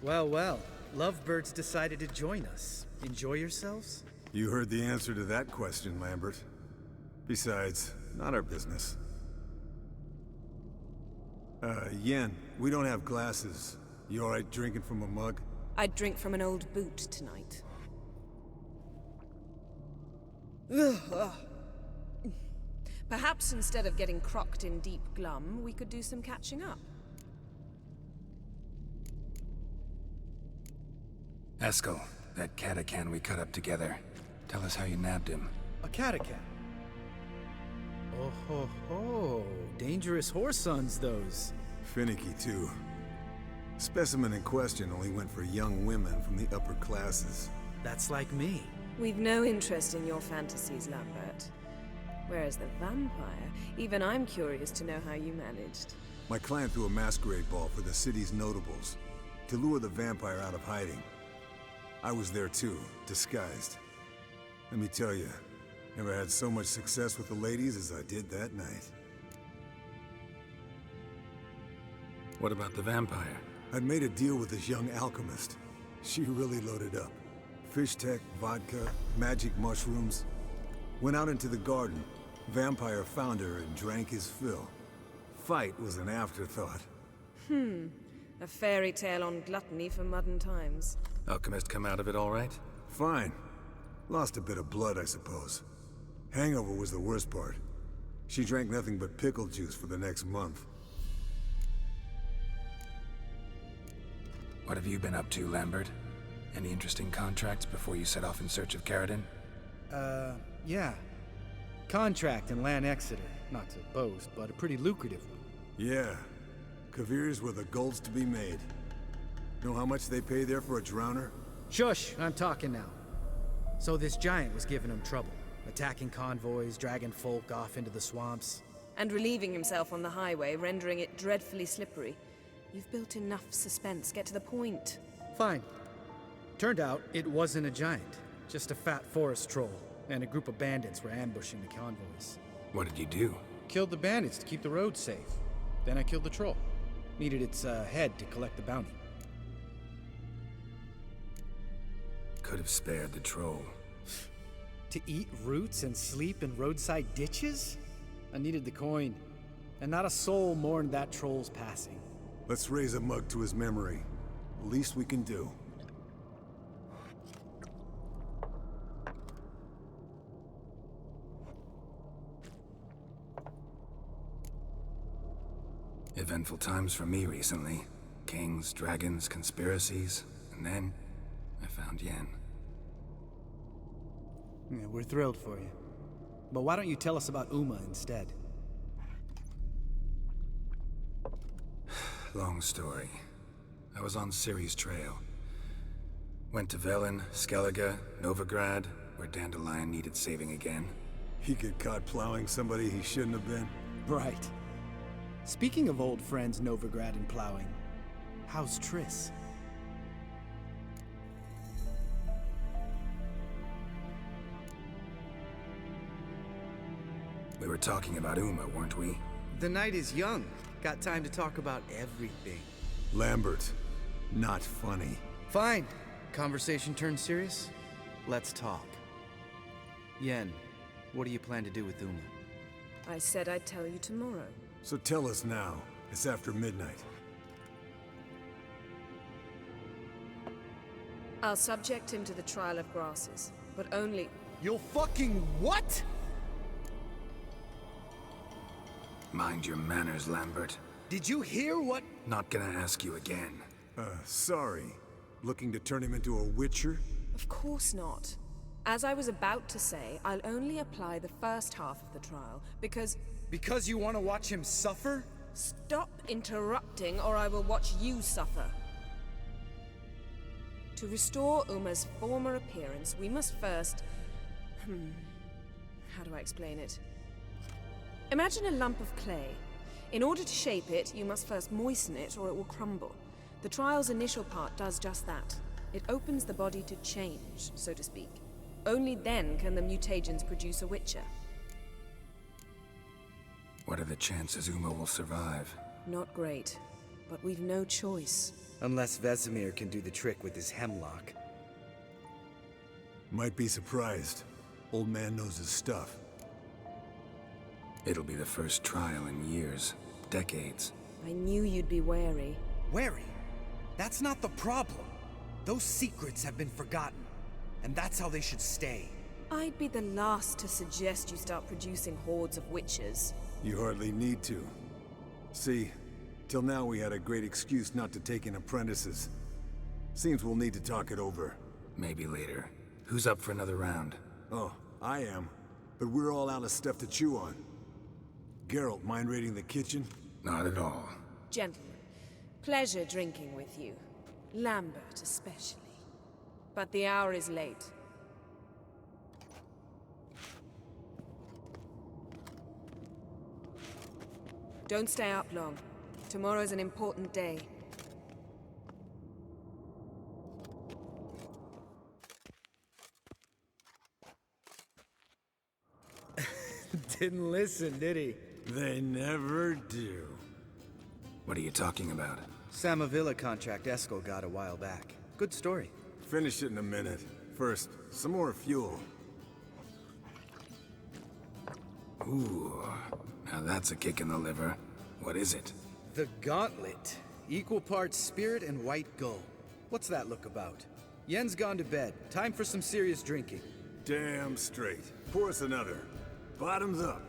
Well, well. Lovebirds decided to join us. Enjoy yourselves? You heard the answer to that question, Lambert. Besides, not our business. Yen, we don't have glasses. You alright drinking from a mug? I'd drink from an old boot tonight. Perhaps instead of getting crocked in deep glum, we could do some catching up. Eskel, that catacan we cut up together. Tell us how you nabbed him. A catacan? Oh ho ho. Dangerous horse sons, those. Finicky, too. Specimen in question only went for young women from the upper classes. That's like me. We've no interest in your fantasies, Lambert. Whereas the vampire, even I'm curious to know how you managed. My clan threw a masquerade ball for the city's notables, to lure the vampire out of hiding. I was there too, disguised. Let me tell you, never had so much success with the ladies as I did that night. What about the vampire? I'd made a deal with this young alchemist. She really loaded up. Fish tech, vodka, magic mushrooms. Went out into the garden. Vampire found her and drank his fill. Fight was an afterthought. A fairy tale on gluttony for modern times. Alchemist come out of it all right? Fine. Lost a bit of blood, I suppose. Hangover was the worst part. She drank nothing but pickle juice for the next month. What have you been up to, Lambert? Any interesting contracts before you set off in search of Caradon? Yeah. Contract in Lan Exeter. Not to boast, but a pretty lucrative one. Yeah. Kavir's were the gold's to be made. Know how much they pay there for a drowner? Shush, I'm talking now. So this giant was giving him trouble. Attacking convoys, dragging folk off into the swamps. And relieving himself on the highway, rendering it dreadfully slippery. You've built enough suspense. Get to the point. Fine. Turned out it wasn't a giant. Just a fat forest troll. And a group of bandits were ambushing the convoys. What did you do? Killed the bandits to keep the roads safe. Then I killed the troll. Needed its head to collect the bounty. Could have spared the troll. To eat roots and sleep in roadside ditches? I needed the coin. And not a soul mourned that troll's passing. Let's raise a mug to his memory. Least we can do. Eventful times for me recently. Kings, dragons, conspiracies, and then I found Yen. Yeah, we're thrilled for you. But why don't you tell us about Uma instead? Long story. I was on Ciri's trail. Went to Velen, Skellige, Novigrad, where Dandelion needed saving again. He get caught plowing somebody he shouldn't have been. Right. Speaking of old friends Novigrad and plowing, how's Triss? We were talking about Uma, weren't we? The night is young. Got time to talk about everything. Lambert, not funny. Fine. Conversation turned serious? Let's talk. Yen, what do you plan to do with Uma? I said I'd tell you tomorrow. So tell us now. It's after midnight. I'll subject him to the trial of grasses, but only... You'll fucking what? Mind your manners, Lambert. Did you hear what? Not gonna ask you again. Sorry. Looking to turn him into a witcher? Of course not. As I was about to say, I'll only apply the first half of the trial, because... Because you want to watch him suffer? Stop interrupting, or I will watch you suffer. To restore Uma's former appearance, we must first... How do I explain it? Imagine a lump of clay. In order to shape it, you must first moisten it, or it will crumble. The trial's initial part does just that. It opens the body to change, so to speak. Only then can the mutagens produce a witcher. What are the chances Uma will survive? Not great, but we've no choice. Unless Vesemir can do the trick with his hemlock. Might be surprised. Old man knows his stuff. It'll be the first trial in years, decades. I knew you'd be wary. Wary? That's not the problem. Those secrets have been forgotten, and that's how they should stay. I'd be the last to suggest you start producing hordes of witches. You hardly need to. See, till now we had a great excuse not to take in apprentices. Seems we'll need to talk it over. Maybe later. Who's up for another round? Oh, I am. But we're all out of stuff to chew on. Geralt, mind raiding the kitchen? Not at all. Gentlemen, pleasure drinking with you. Lambert especially. But the hour is late. Don't stay up long. Tomorrow's an important day. Didn't listen, did he? They never do. What are you talking about? Samavilla contract Eskel got a while back. Good story. Finish it in a minute. First, some more fuel. Ooh, now that's a kick in the liver. What is it? The Gauntlet. Equal parts spirit and white gull. What's that look about? Yen's gone to bed. Time for some serious drinking. Damn straight. Pour us another. Bottoms up.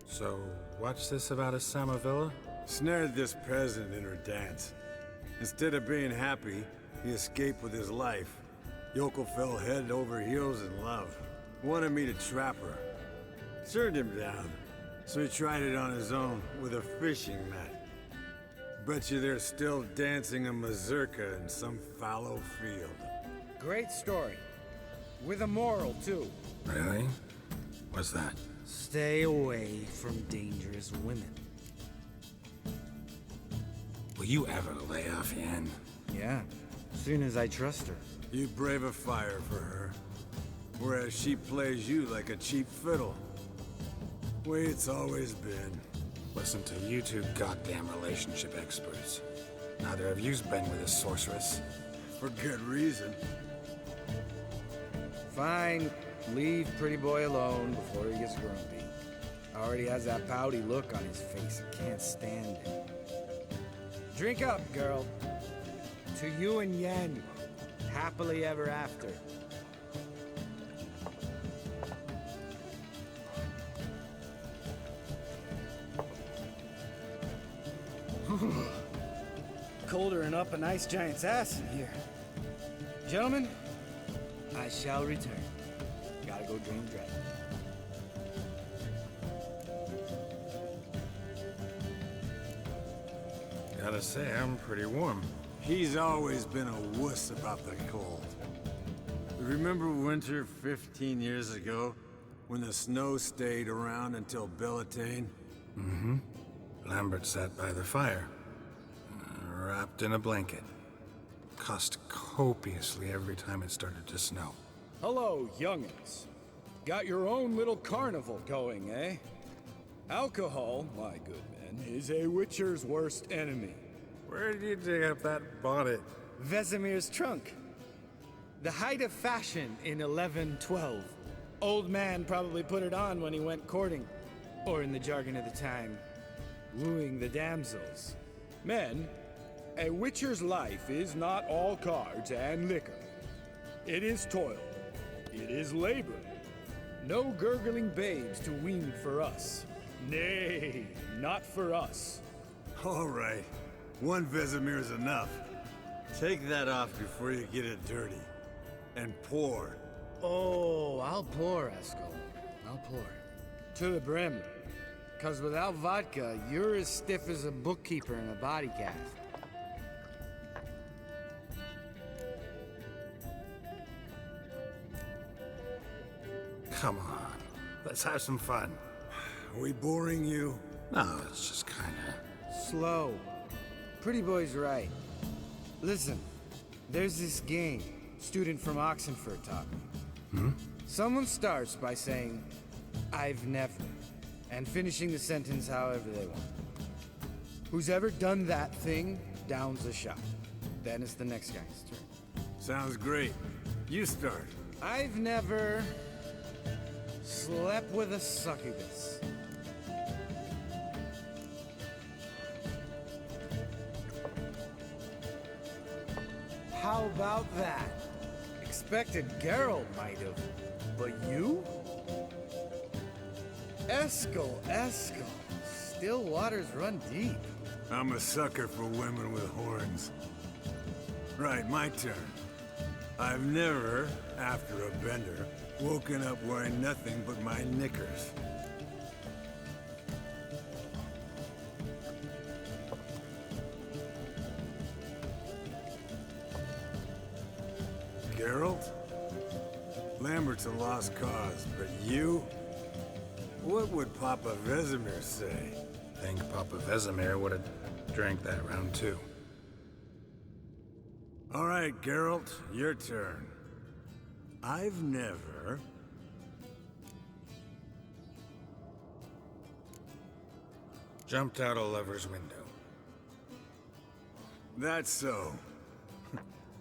So, what's this about a Samavilla? Snared this peasant in her dance. Instead of being happy, he escaped with his life. Yoko fell head over heels in love. Wanted me to trap her. Turned him down, so he tried it on his own with a fishing net. Bet you they're still dancing a mazurka in some fallow field. Great story. With a moral, too. Really? What's that? Stay away from dangerous women. Will you ever lay off Yen? Yeah, soon as I trust her. You brave a fire for her, whereas she plays you like a cheap fiddle. Way it's always been. Listen to you two goddamn relationship experts. Neither of you's been with a sorceress. For good reason. Fine. Leave pretty boy alone before he gets grumpy. Already has that pouty look on his face. I can't stand it. Drink up, girl. To you and Yen. Happily ever after. Colder and up an ice giant's ass in here. Gentlemen, I shall return. Gotta go dream dread. Gotta say, I'm pretty warm. He's always been a wuss about the cold. Remember winter 15 years ago, when the snow stayed around until Bellatane? Mm-hmm. Lambert sat by the fire, wrapped in a blanket. Cussed copiously every time it started to snow. Hello, youngins. Got your own little carnival going, eh? Alcohol, my good men, is a witcher's worst enemy. Where did you dig up that bonnet? Vesemir's trunk. The height of fashion in 1112. Old man probably put it on when he went courting. Or in the jargon of the time, wooing the damsels. Men, a witcher's life is not all cards and liquor. It is toil. It is labor. No gurgling babes to wean for us. Nay, not for us. All right. One Vesemir is enough. Take that off before you get it dirty. And pour. Oh, I'll pour, Eskel. I'll pour. To the brim. 'Cause without vodka, you're as stiff as a bookkeeper in a body cast. Come on, let's have some fun. Are we boring you? No, it's just kinda... Slow. Pretty boy's right. Listen, there's this game. Student from Oxenford taught me. Someone starts by saying, I've never, and finishing the sentence however they want. Who's ever done that thing downs a shot. Then it's the next guy's turn. Sounds great. You start. I've never slept with a succubus. How about that? Expected Geralt might have, but you? Eskel. Still waters run deep. I'm a sucker for women with horns. Right, my turn. I've never, after a bender, woken up wearing nothing but my knickers. Geralt? Lambert's a lost cause, but you? What would Papa Vesemir say? Think Papa Vesemir would have drank that round too. All right, Geralt, your turn. I've never... Jumped out a lover's window. That's so.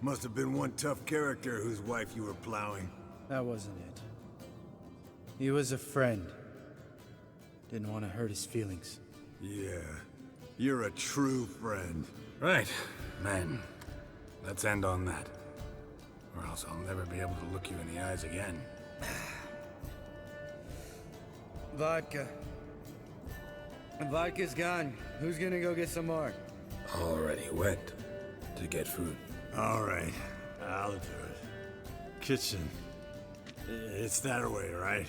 Must have been one tough character whose wife you were plowing. That wasn't it. He was a friend. Didn't want to hurt his feelings. Yeah, you're a true friend. Right, man. Let's end on that. Or else I'll never be able to look you in the eyes again. Vodka. Vodka's gone. Who's gonna go get some more? Already went to get food. All right, I'll do it. Kitchen. It's that way, right?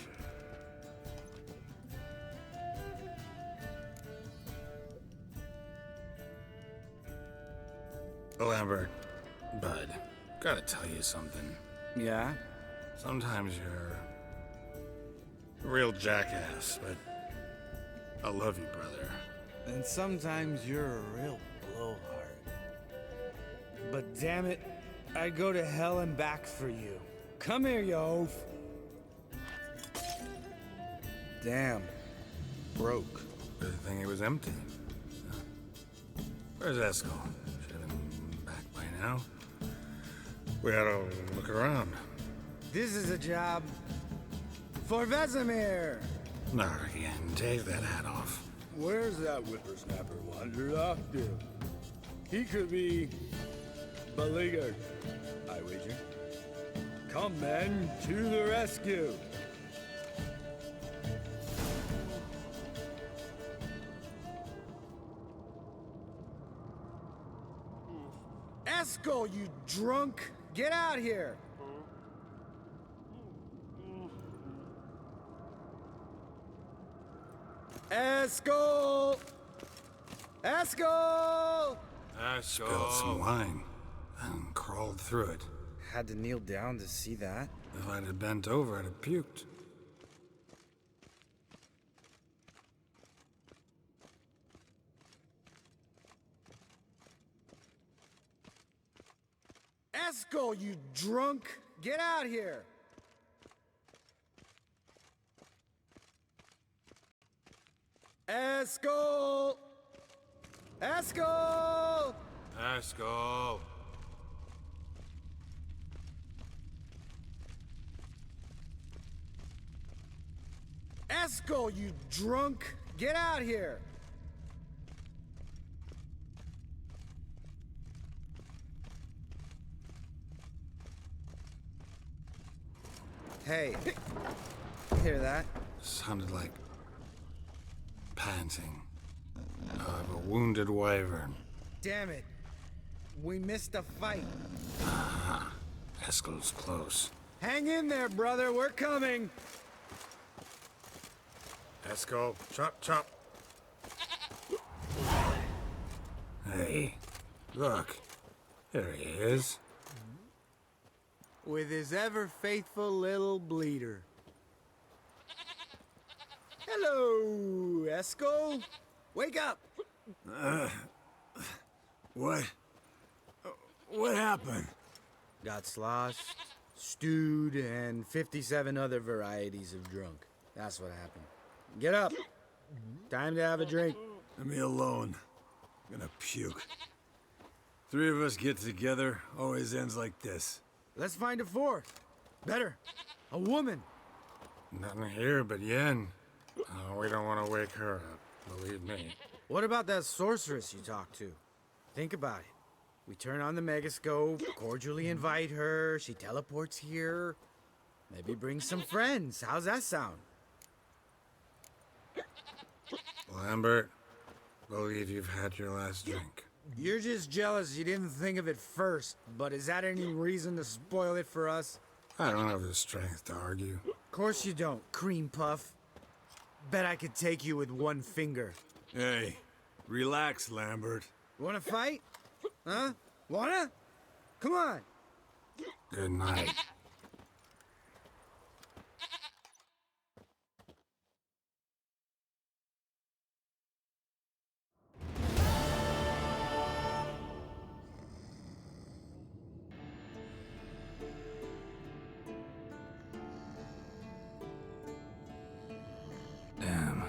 Lambert, bud, gotta tell you something. Yeah? Sometimes you're a real jackass, but I love you, brother. And sometimes you're a real blowhard. But damn it, I'd go to hell and back for you. Come here, you oaf. Damn. Broke. Good thing it was empty. Where's Eskel? Should have been back by now. We had to look around. This is a job for Vesemir. Not again. Take that hat off. Where's that whippersnapper wandered off to? He could be beleaguered, I wager. Come, men, to the rescue. Eskel, you drunk! Get out here! Eskel! Eskel! Spilled some wine and crawled through it. Had to kneel down to see that. If I'd have bent over, I'd have puked. Eskel, you drunk! Get out here! Eskel! Eskel! Eskel! Eskel, you drunk! Get out here! Hey, hear that? Sounded like panting of a wounded wyvern. Damn it. We missed a fight. Eskel's close. Hang in there, brother. We're coming. Eskel, chop, chop. Hey, look. There he is. With his ever faithful little bleeder. Hello, Eskel. Wake up. What? What happened? Got sloshed, stewed, and 57 other varieties of drunk. That's what happened. Get up. Time to have a drink. Leave me alone. I'm gonna puke. Three of us get together, always ends like this. Let's find a fourth. Better. A woman. Nothing here but Yen. Oh, we don't want to wake her up, believe me. What about that sorceress you talked to? Think about it. We turn on the megascope, cordially invite her, she teleports here. Maybe bring some friends. How's that sound? Lambert, believe you've had your last drink. You're just jealous you didn't think of it first, but is that any reason to spoil it for us? I don't have the strength to argue. Of course you don't, cream puff. Bet I could take you with one finger. Hey, relax, Lambert. Wanna fight? Huh? Wanna? Come on! Good night. Damn.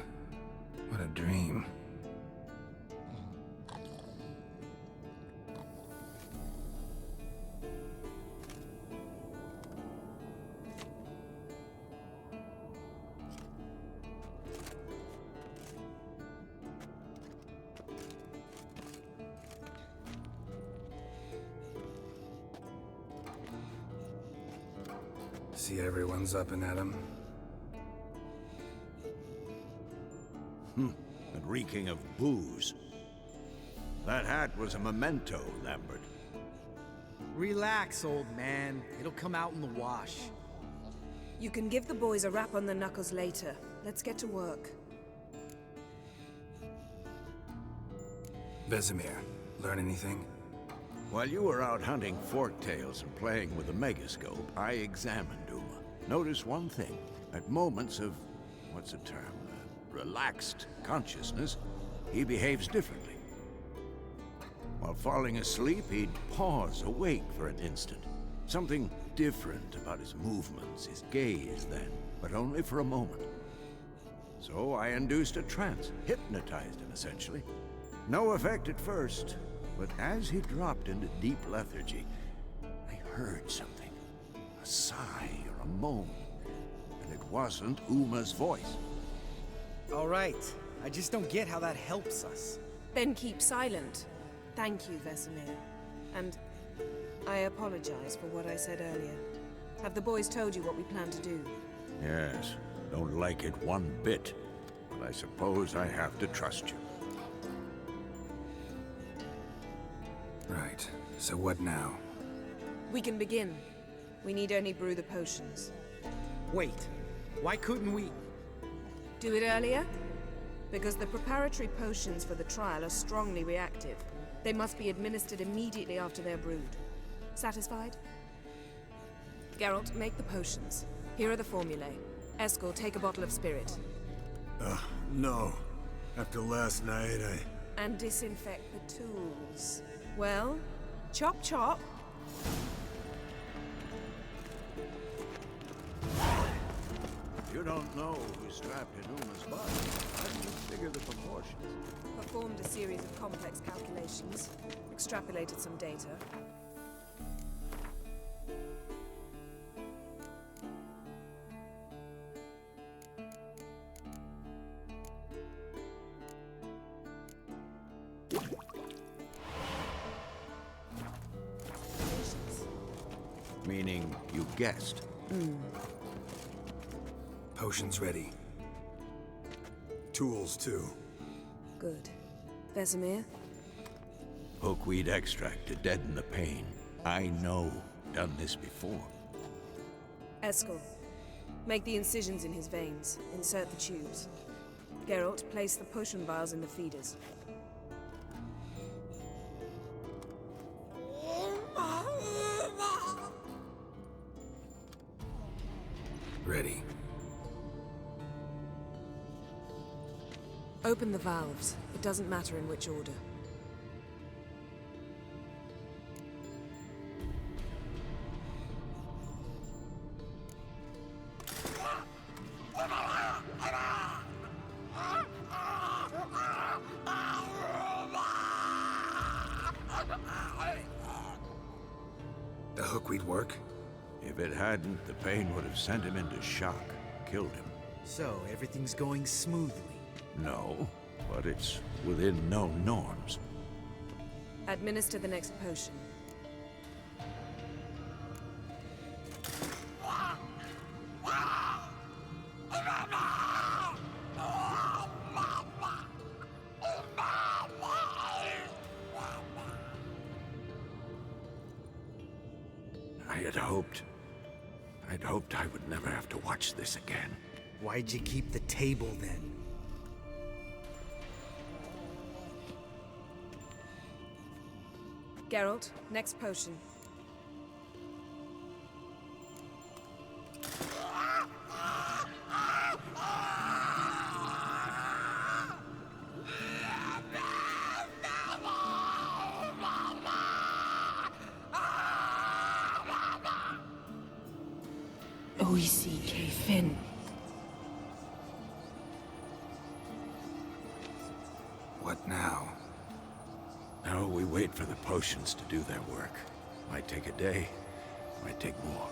What a dream. See everyone's up and at 'em. And reeking of booze. That hat was a memento, Lambert. Relax, old man. It'll come out in the wash. You can give the boys a rap on the knuckles later. Let's get to work. Vesemir, learn anything? While you were out hunting forktails and playing with the megascope, I examined Uma. Notice one thing. At moments of, what's the term, relaxed consciousness, he behaves differently. While falling asleep, he'd pause awake for an instant. Something different about his movements, his gaze then, but only for a moment. So I induced a trance, hypnotized him essentially. No effect at first, but as he dropped into deep lethargy, I heard something. A sigh or a moan. And it wasn't Uma's voice. All right. I just don't get how that helps us. Then keep silent. Thank you, Vesemir. And I apologize for what I said earlier. Have the boys told you what we plan to do? Yes, don't like it one bit. But I suppose I have to trust you. Right. So what now? We can begin. We need only brew the potions. Wait. Why couldn't we? Do it earlier? Because the preparatory potions for the trial are strongly reactive. They must be administered immediately after they're brewed. Satisfied? Geralt, make the potions. Here are the formulae. Eskel, take a bottle of spirit. No. After last night, And disinfect the tools. Well, chop chop. You don't know who's strapped in Uma's body. How do you figure the proportions? Performed a series of complex calculations. Extrapolated some data. Meaning you guessed. Potions ready. tools too. Good. Vesemir? Hookweed extract to deaden the pain. I know. Done this before. Eskel, make the incisions in his veins. Insert the tubes. Geralt, place the potion vials in the feeders. Ready. Open the valves. It doesn't matter in which order. The hookweed work? If it hadn't, the pain would have sent him into shock, killed him. So, everything's going smoothly. No, but it's within known norms. Administer the next potion. I'd hoped I would never have to watch this again. Why'd you keep the table then? Geralt, next potion. OECK Finn. What now? Now we wait for the potions to do their work. Might take a day, might take more.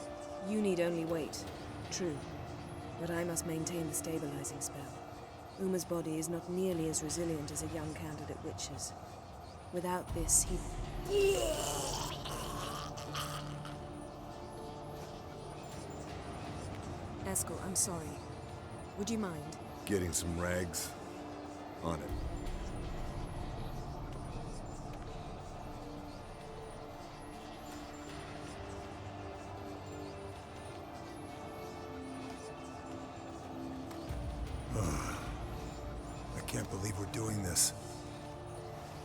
You need only wait. True. But I must maintain the stabilizing spell. Uma's body is not nearly as resilient as a young candidate witch's. Without this, he... Eskel, I'm sorry. Would you mind? Getting some rags? On it. I can't believe we're doing this.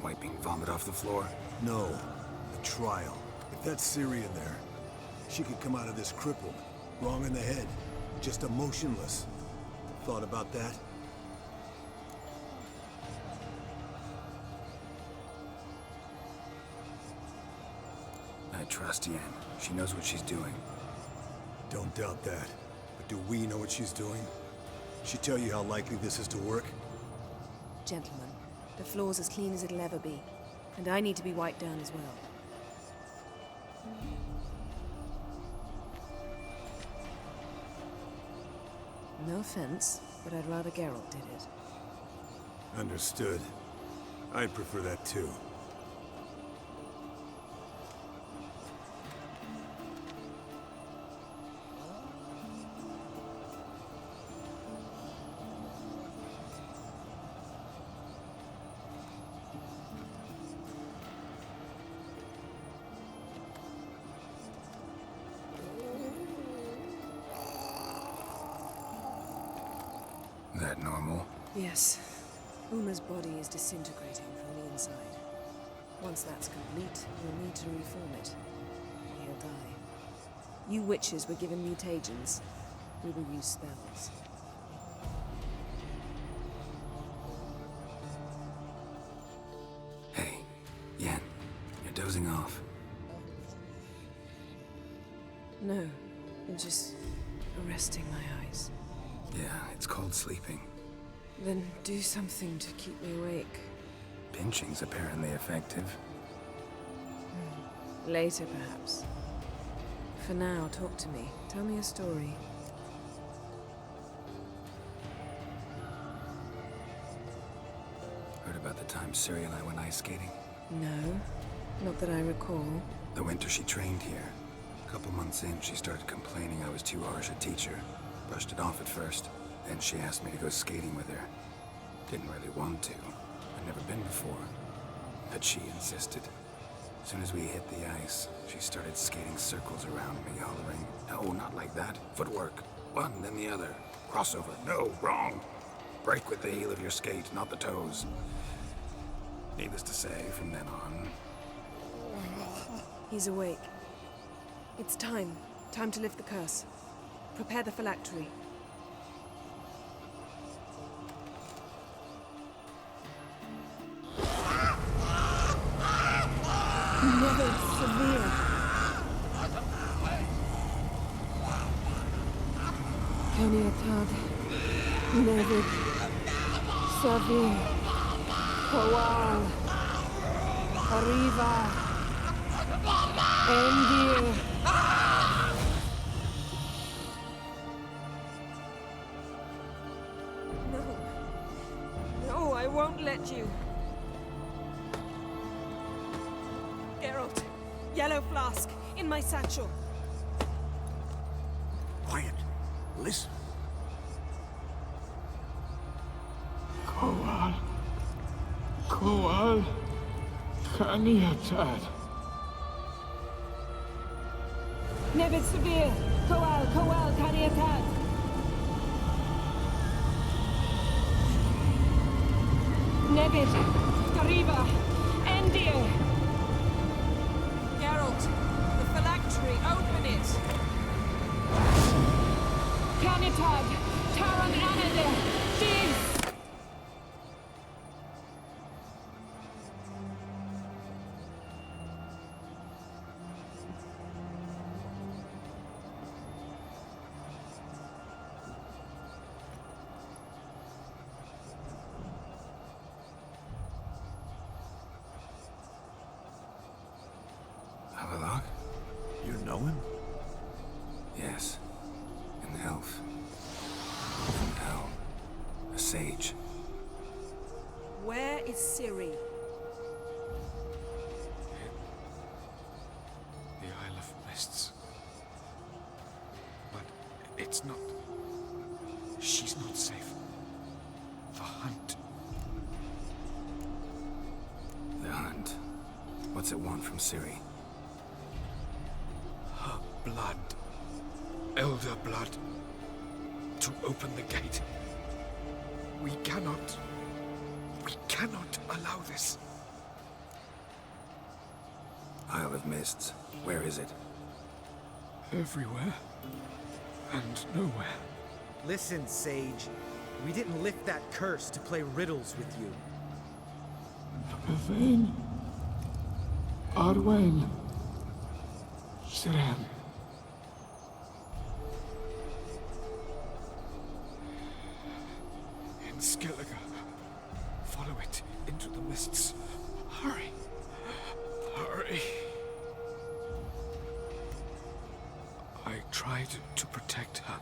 Wiping vomit off the floor? No, a trial. If that's Ciri in there, she could come out of this crippled, wrong in the head, just emotionless. Thought about that? I trust Yen. She knows what she's doing. Don't doubt that. But do we know what she's doing? She tell you how likely this is to work? Gentlemen, the floor's as clean as it'll ever be. And I need to be wiped down as well. No offense, but I'd rather Geralt did it. Understood. I'd prefer that too. That normal? Yes. Uma's body is disintegrating from the inside. Once that's complete, we'll need to reform it. He'll die. You witches were given mutagens. We will use spells. Hey, Yen, you're dozing off. No, I'm just resting my eyes. Yeah, it's called sleeping. Then do something to keep me awake. Pinching's apparently effective. Later, perhaps. For now, talk to me. Tell me a story. Heard about the time Ciri and I went ice skating? No, not that I recall. The winter she trained here. A couple months in, she started complaining I was too harsh a teacher. Brushed it off at first. Then she asked me to go skating with her. Didn't really want to. I'd never been before. But she insisted. As soon as we hit the ice, she started skating circles around me, hollering, "No, not like that. Footwork. One, then the other. Crossover. No, wrong. Break with the heel of your skate, not the toes." Needless to say, from then on... He's awake. It's time. Time to lift the curse. Prepare the phylactery. Never severe. Caniatad. Never severe. Kowal. Arriva. Endir. No, I won't let you. Geralt, yellow flask, in my satchel. Quiet. Listen. Koal. Kaniatad. Nevid Severe! Koal, Koal, Kaniatad! Nevid! Kariba! Endir! Geralt, the phylactery, open it! Kanitad! Taran Anadir! Jeez! Avalok? You know him? Yes. An elf. And now, a sage. Where is Ciri? The Isle of Mists. But it's not... She's not safe. The hunt. The hunt. What's it want from Ciri? Her blood. Elder blood. To open the gate. We cannot allow this. Isle of Mists. Where is it? Everywhere. And nowhere. Listen, Sage. We didn't lift that curse to play riddles with you. Yvain. Arwen. Siren. In Skellige. Follow it into the mists. Hurry. Hurry. I tried to protect her.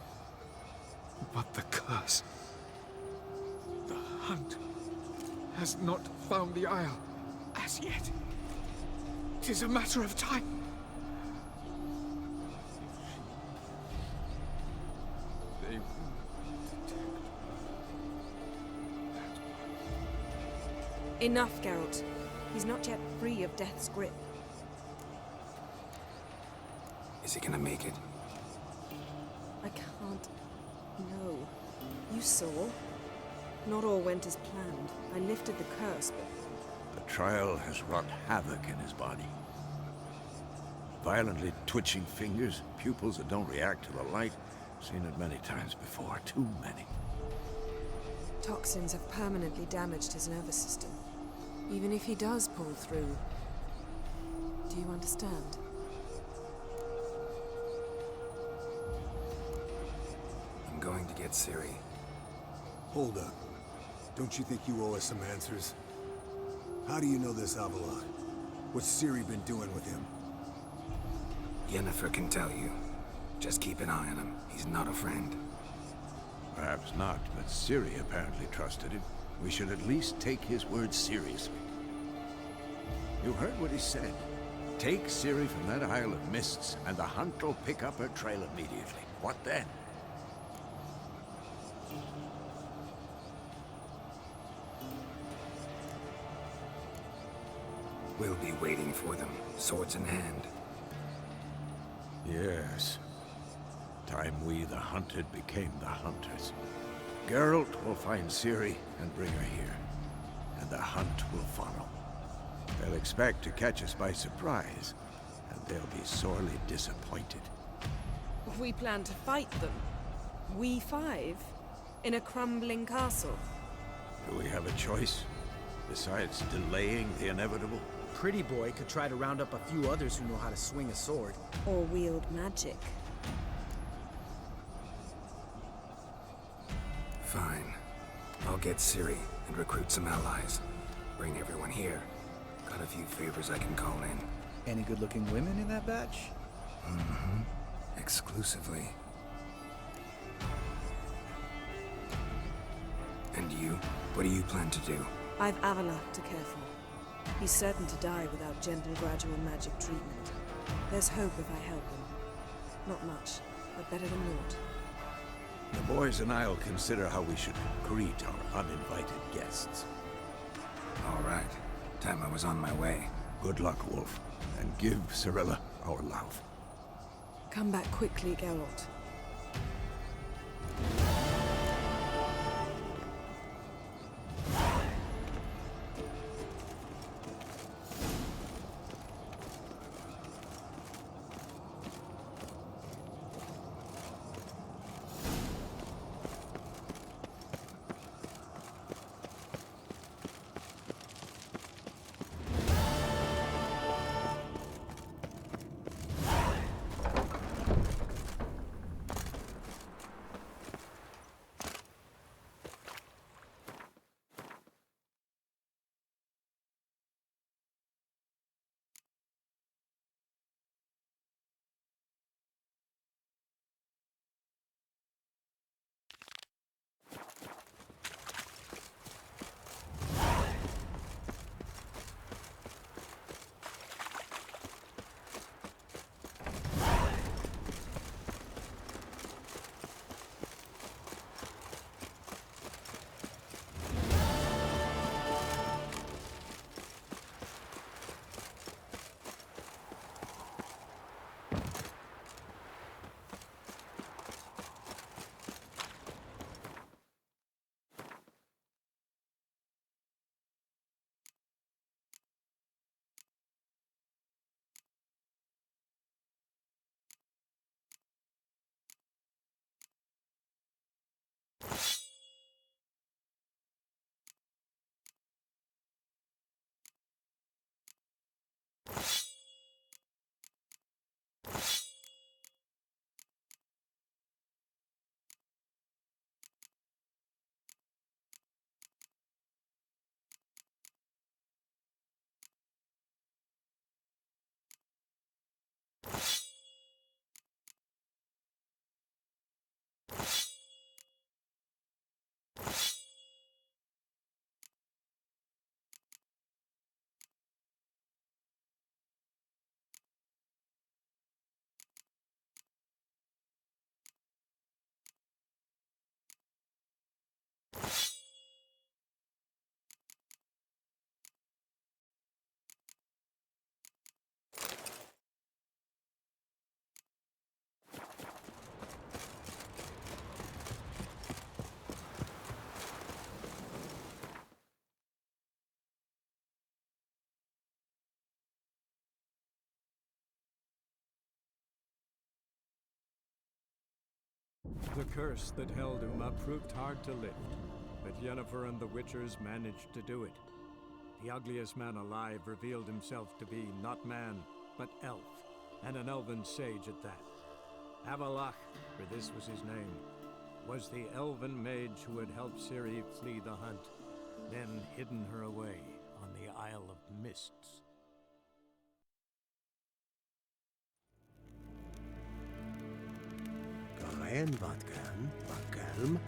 But the curse. The hunt has not found the Isle as yet. 'Tis a matter of time. They will detect that. Enough, Geralt. He's not yet free of death's grip. Is he gonna make it? I can't... No. You saw. Not all went as planned. I lifted the curse, but... The trial has wrought havoc in his body. Violently twitching fingers, pupils that don't react to the light. Seen it many times before, too many. Toxins have permanently damaged his nervous system. Even if he does pull through... Do you understand? I'm going to get Ciri. Hold up. Don't you think you owe us some answers? How do you know this Avalok? What's Ciri been doing with him? Yennefer can tell you. Just keep an eye on him. He's not a friend. Perhaps not, but Ciri apparently trusted him. We should at least take his words seriously. You heard what he said. Take Ciri from that Isle of Mists, and the hunt will pick up her trail immediately. What then? We'll be waiting for them, swords in hand. Yes. Time we, the hunted, became the hunters. Geralt will find Ciri and bring her here. And the hunt will follow. They'll expect to catch us by surprise, and they'll be sorely disappointed. We plan to fight them. We five? In a crumbling castle? Do we have a choice? Besides delaying the inevitable? Pretty Boy could try to round up a few others who know how to swing a sword. Or wield magic. Fine. I'll get Ciri and recruit some allies. Bring everyone here. Got a few favors I can call in. Any good-looking women in that batch? Mm-hmm. Exclusively. And you? What do you plan to do? I've Avalok to care for. He's certain to die without gentle, gradual magic treatment. There's hope if I help him. Not much, but better than naught. The boys and I'll consider how we should greet our uninvited guests. All right. Time I was on my way. Good luck, Wolf. And give Cirilla our love. Come back quickly, Geralt. The curse that held Uma proved hard to lift, but Yennefer and the Witchers managed to do it. The ugliest man alive revealed himself to be not man, but elf, and an elven sage at that. Avalach, for this was his name, was the elven mage who had helped Ciri flee the hunt, then hidden her away on the Isle of Mists. Kain Vatkan, Vakelm.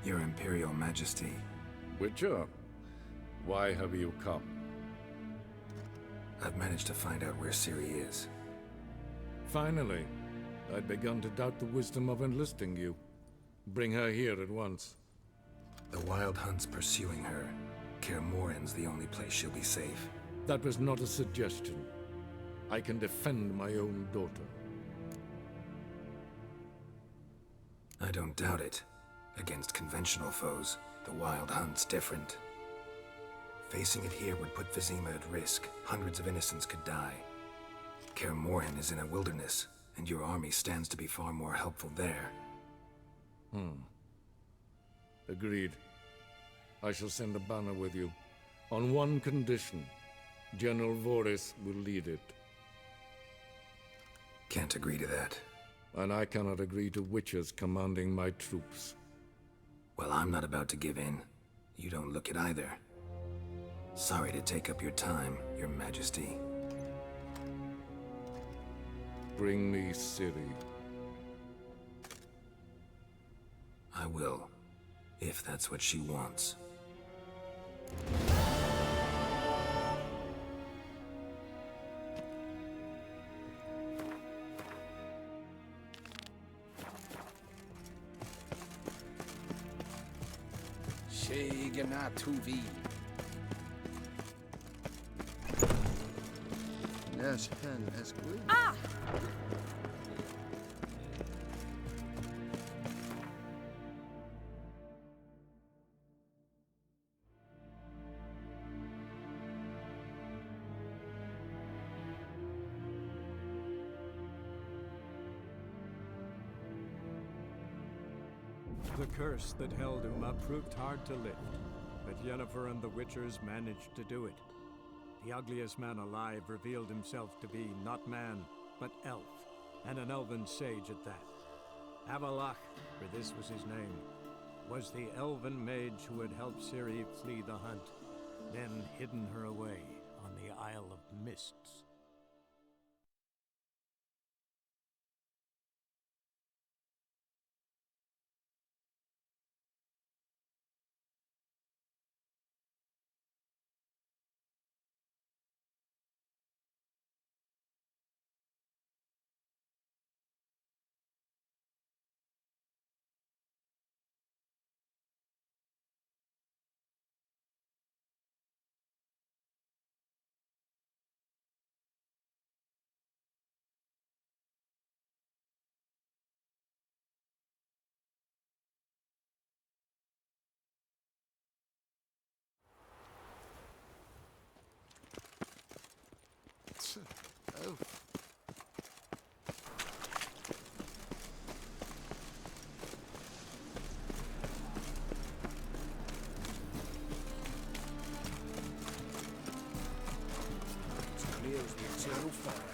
Your Imperial Majesty. Witcher, why have you come? I've managed to find out where Ciri is. Finally. I'd begun to doubt the wisdom of enlisting you. Bring her here at once. The Wild Hunt's pursuing her. Kaer Morhen's the only place she'll be safe. That was not a suggestion. I can defend my own daughter. I don't doubt it. Against conventional foes, the Wild Hunt's different. Facing it here would put Vizima at risk. Hundreds of innocents could die. Kaer Morhen is in a wilderness, and your army stands to be far more helpful there. Agreed. I shall send a banner with you. On one condition. General Voris will lead it. Can't agree to that. And I cannot agree to witches commanding my troops. Well, I'm not about to give in. You don't look it either. Sorry to take up your time, Your Majesty. Bring me Ciri. I will, if that's what she wants. Sheganatuvi. Yes, hen as good. Ah! The curse that held Uma proved hard to lift, but Yennefer and the Witchers managed to do it. The ugliest man alive revealed himself to be not man, but elf, and an elven sage at that. Avalach, for this was his name, was the elven mage who had helped Ciri flee the hunt, then hidden her away on the Isle of Mists. Oh. It's clear as the eternal fire.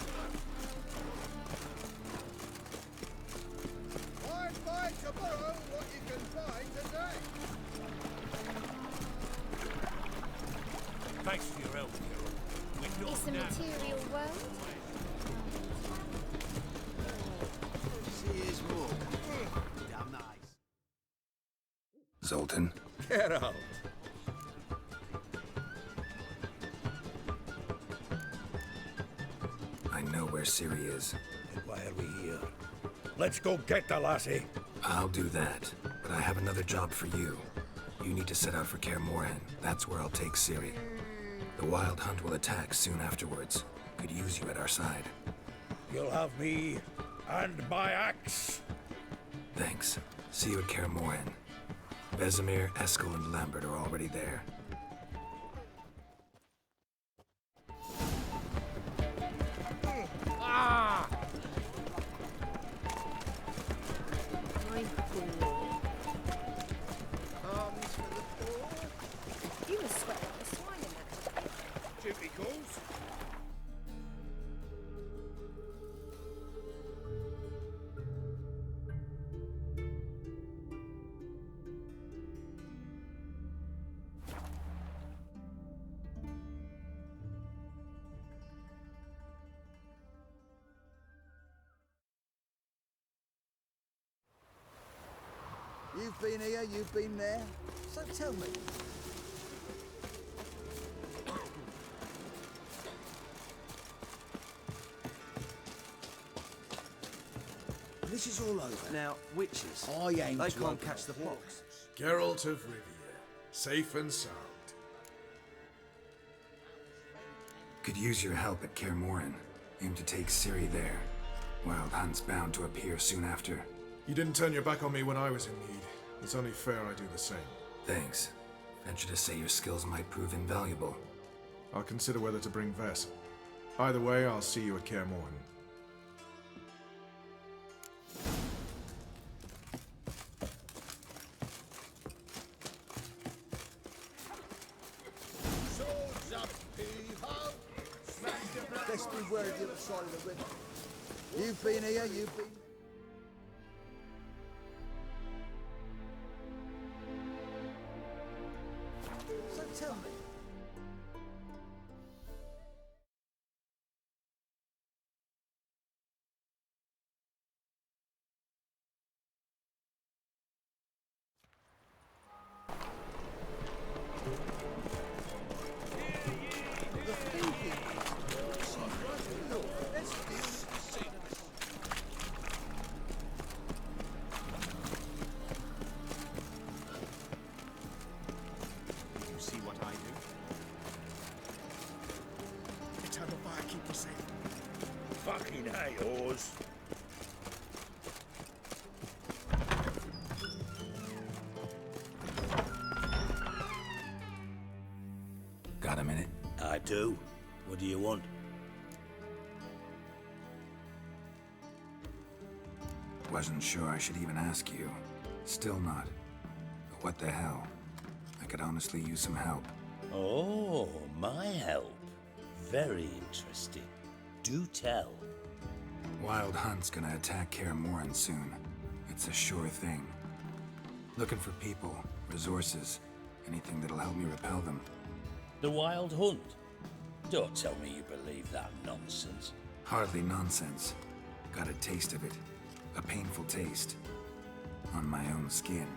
Find by tomorrow what you can find today. Thanks for your help, Carol. We're It's a material world. See his walk. Damn nice. Zoltan? Get out! I know where Ciri is. And why are we here? Let's go get the lassie. I'll do that, but I have another job for you. You need to set out for Kaer Morhen. That's where I'll take Ciri. The Wild Hunt will attack soon afterwards. Could use you at our side. You'll have me and my axe. Thanks. See you at Kaer Morhen. Vesemir, Eskel, and Lambert are already there. You must sweat like a swine in that. Duty calls. You've been here, you've been there. So tell me. This is all over. Now, witches. I ain't They to can't open catch the a pox. Geralt of Rivia, Safe and sound. Could use your help at Kaer Morhen. Aim to take Ciri there. Wild Hunt's bound to appear soon after. You didn't turn your back on me when I was in need. It's only fair I do the same. Thanks. Venture to say your skills might prove invaluable. I'll consider whether to bring Vess. Either way, I'll see you at Kaer Morhen. Swords up, hee-ho! Best beware of the other side of the river. You've been here, you've been... So tell me. You see what I do? It's how the firekeeper said. Fucking hey, Oz. Got a minute? I do. What do you want? Wasn't sure I should even ask you. Still not. But what the hell? I could honestly use some help. Oh, my help. Very interesting. Do tell. Wild Hunt's gonna attack Kaer Morhen soon. It's a sure thing. Looking for people, resources, anything that'll help me repel them. The Wild Hunt? Don't tell me you believe that nonsense. Hardly nonsense. Got a taste of it. A painful taste. On my own skin.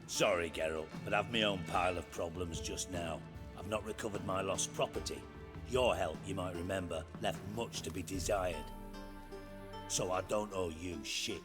Sorry, Geralt, but I've my own pile of problems just now. I've not recovered my lost property. Your help, you might remember, left much to be desired. So I don't owe you shit.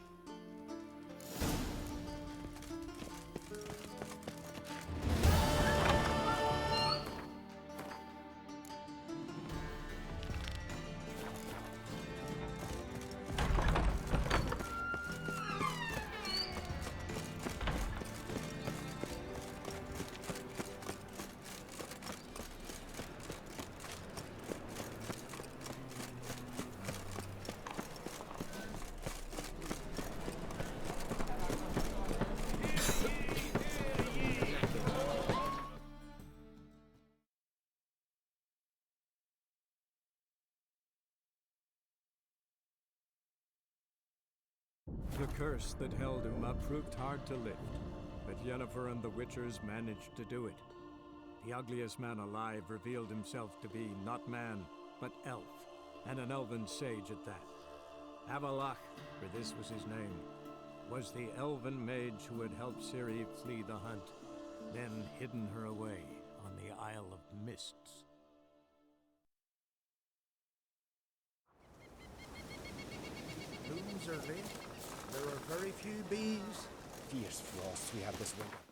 The curse that held Uma proved hard to lift, but Yennefer and the Witchers managed to do it. The ugliest man alive revealed himself to be not man, but elf, and an elven sage at that. Avalach, for this was his name, was the elven mage who had helped Ciri flee the hunt, then hidden her away on the Isle of Mists. Blooms are late. There are very few bees. Fierce frosts we have this winter.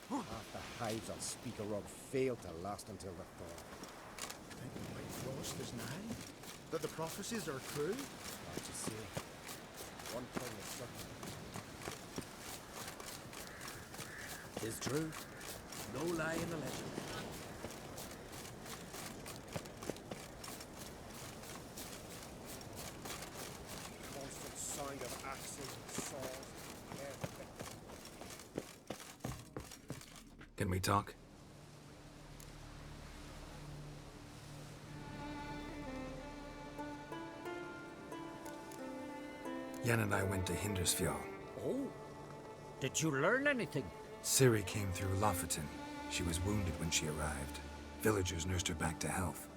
Half the hives on Speaker Rock fail to last until the thaw. Think the white frost is nigh? That the prophecies are true? Hard to say. One thing is certain. 'Tis true. No lie in the legend. Constant sound of axes and saws. Can we talk? Yen and I went to Hindersfjall. Oh? Did you learn anything? Ciri came through Lofoten. She was wounded when she arrived. Villagers nursed her back to health.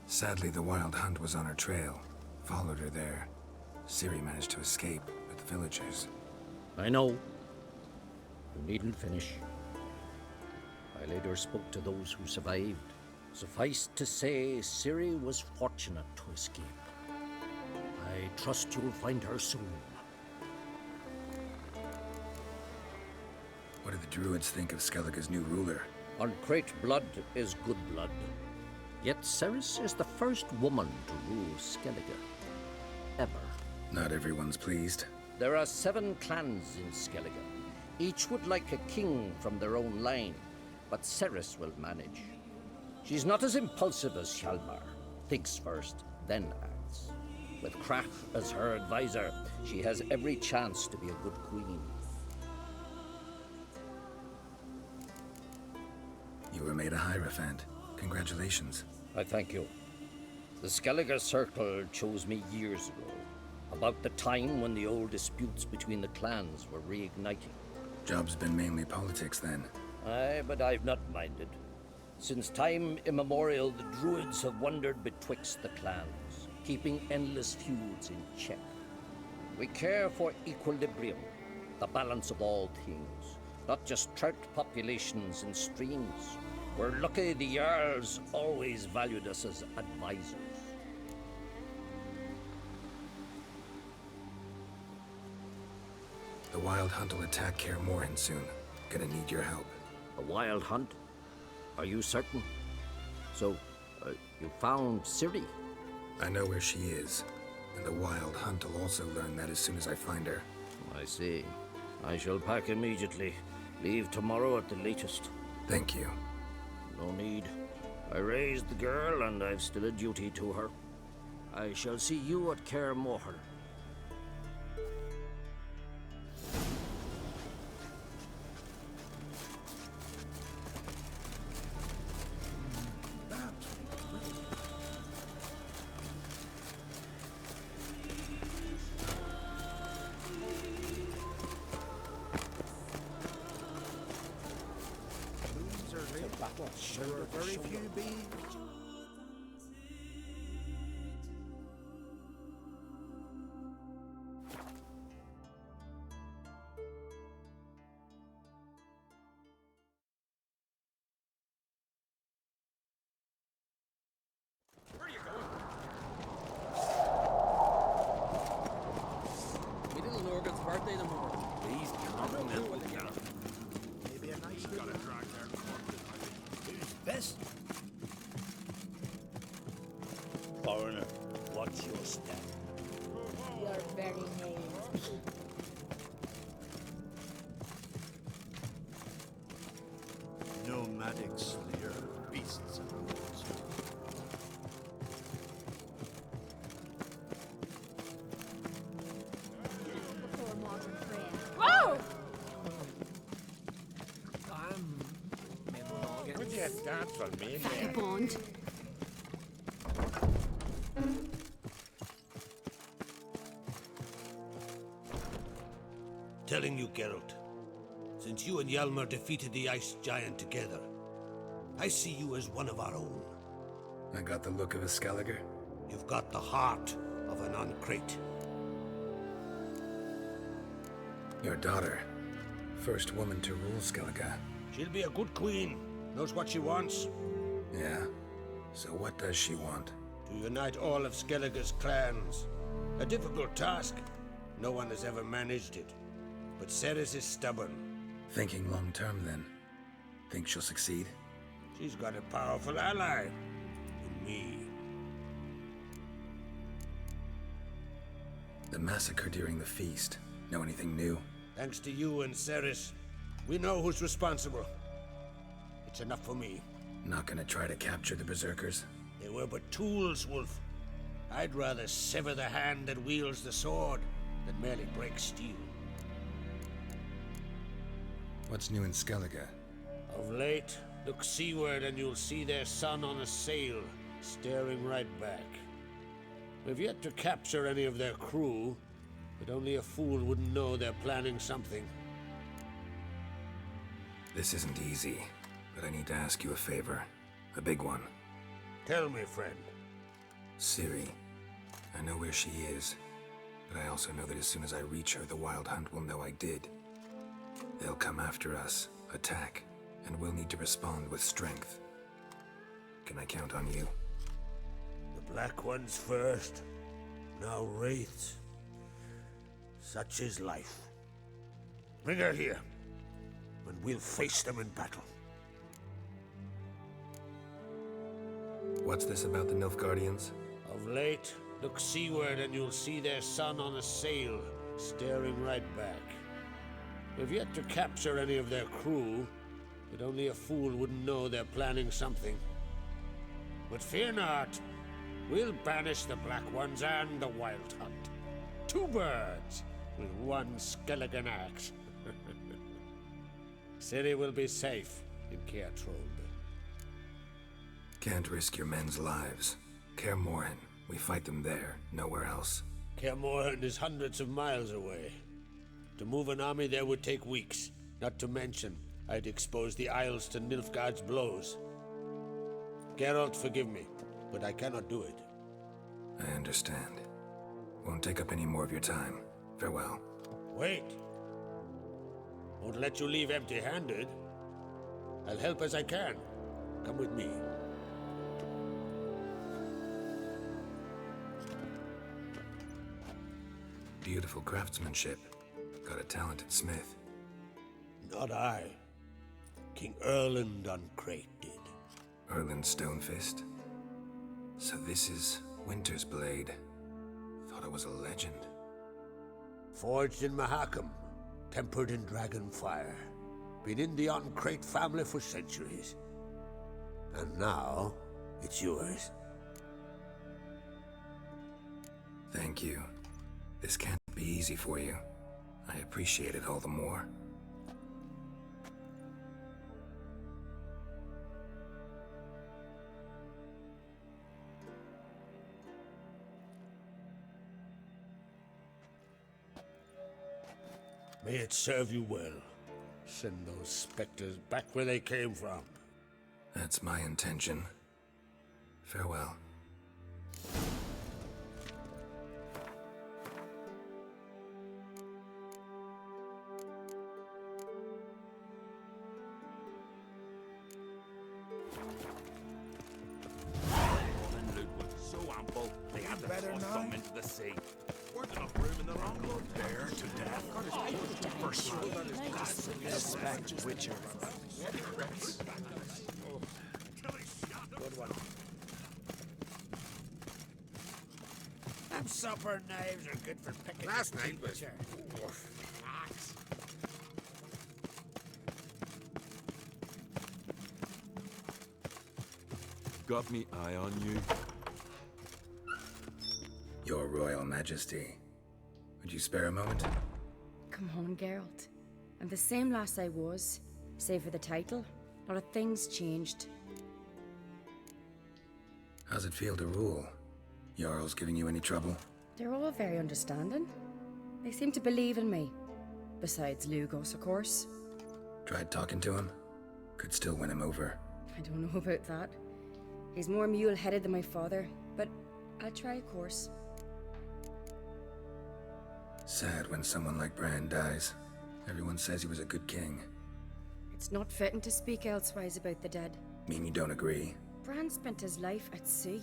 Sadly, the Wild Hunt was on her trail. Followed her there. Ciri managed to escape with the villagers. I know. You needn't finish. I later spoke to those who survived. Suffice to say, Ciri was fortunate to escape. I trust you'll find her soon. What do the druids think of Skellige's new ruler? Uncrate blood is good blood. Yet Ceres is the first woman to rule Skellige. Ever. Not everyone's pleased. There are 7 clans in Skellige. Each would like a king from their own line, but Ceres will manage. She's not as impulsive as Hjalmar. Thinks first, then acts. With Krach as her advisor, she has every chance to be a good queen. You were made a Hierophant. Congratulations. I thank you. The Skellige Circle chose me years ago, about the time when the old disputes between the clans were reigniting. Job's been mainly politics then. Aye, but I've not minded. Since time immemorial, the druids have wandered betwixt the clans, keeping endless feuds in check. We care for equilibrium, the balance of all things, not just trout populations and streams. We're lucky the Jarls always valued us as advisors. The Wild Hunt will attack Kaer Morhen soon. Gonna need your help. A wild hunt? Are you certain? So, you found Ciri? I know where she is, and the Wild Hunt will also learn that as soon as I find her. I see. I shall pack immediately. Leave tomorrow at the latest. Thank you. No need. I raised the girl, and I've still a duty to her. I shall see you at Kaer Morhen. Very few bees. Where are you going? We little Norgan's birthday tomorrow. These continental guys. Maybe a nice Got to drag their best. Foreigner, what's your step? You're very named. Nomadic slayer, beasts and wolves. Before modern prayer. Whoa! Would you dance for me? Vagabond. Telling you, Geralt, since you and Hjalmar defeated the Ice Giant together, I see you as one of our own. I got the look of a Skellige. You've got the heart of an Uncrate. Your daughter. First woman to rule Skellige. She'll be a good queen. Knows what she wants. Yeah? So what does she want? To unite all of Skellige's clans. A difficult task. No one has ever managed it. But Ceres is stubborn. Thinking long term, then. Think she'll succeed? She's got a powerful ally. In me. The massacre during the feast. Know anything new? Thanks to you and Ceres, we know who's responsible. It's enough for me. Not gonna try to capture the Berserkers? They were but tools, Wolf. I'd rather sever the hand that wields the sword than merely break steel. What's new in Skellige? Of late, look seaward and you'll see their sun on a sail, staring right back. We've yet to capture any of their crew, but only a fool wouldn't know they're planning something. This isn't easy, but I need to ask you a favor. A big one. Tell me, friend. Ciri. I know where she is, but I also know that as soon as I reach her, the Wild Hunt will know I did. They'll come after us, attack, and we'll need to respond with strength. Can I count on you? The Black Ones first. Now, Wraith. Such is life. Bring her here, and we'll face them in battle. What's this about the Nilfgaardians? Of late, look seaward and you'll see their sun on a sail, staring right back. We've yet to capture any of their crew, but only a fool wouldn't know they're planning something. But fear not, we'll banish the Black Ones and the Wild Hunt. 2 birds with 1 skeleton axe. City will be safe in Kaer Trolde. Can't risk your men's lives. Kaer Morhen, we fight them there, nowhere else. Kaer Morhen is hundreds of miles away. To move an army there would take weeks. Not to mention, I'd expose the Isles to Nilfgaard's blows. Geralt, forgive me, but I cannot do it. I understand. Won't take up any more of your time. Farewell. Wait. Won't let you leave empty-handed. I'll help as I can. Come with me. Beautiful craftsmanship. Got a talented smith. Not I. King Erland Uncrate did. Erland Stonefist? So this is Winter's blade. Thought it was a legend. Forged in Mahakam, tempered in dragon fire. Been in the Uncrate family for centuries. And now, it's yours. Thank you. This can't be easy for you. I appreciate it all the more. May it serve you well. Send those specters back where they came from. That's my intention. Farewell. So ample, they had to better toss not. some into the sea. Weren't enough room in the longboat. There to death. Suspect Witcher. Good one. Them supper knives are good for picking. Last night was... Axe. Got me eye on you. Your Royal Majesty. Would you spare a moment? Come on, Geralt. I'm the same lass I was, save for the title. A lot of things changed. How's it feel to rule? Jarl's giving you any trouble? They're all very understanding. They seem to believe in me. Besides Lugos, of course. Tried talking to him? Could still win him over. I don't know about that. He's more mule-headed than my father, but I'll try, of course. Sad when someone like Bran dies. Everyone says he was a good king. It's not fitting to speak elsewise about the dead. Mean you don't agree? Bran spent his life at sea.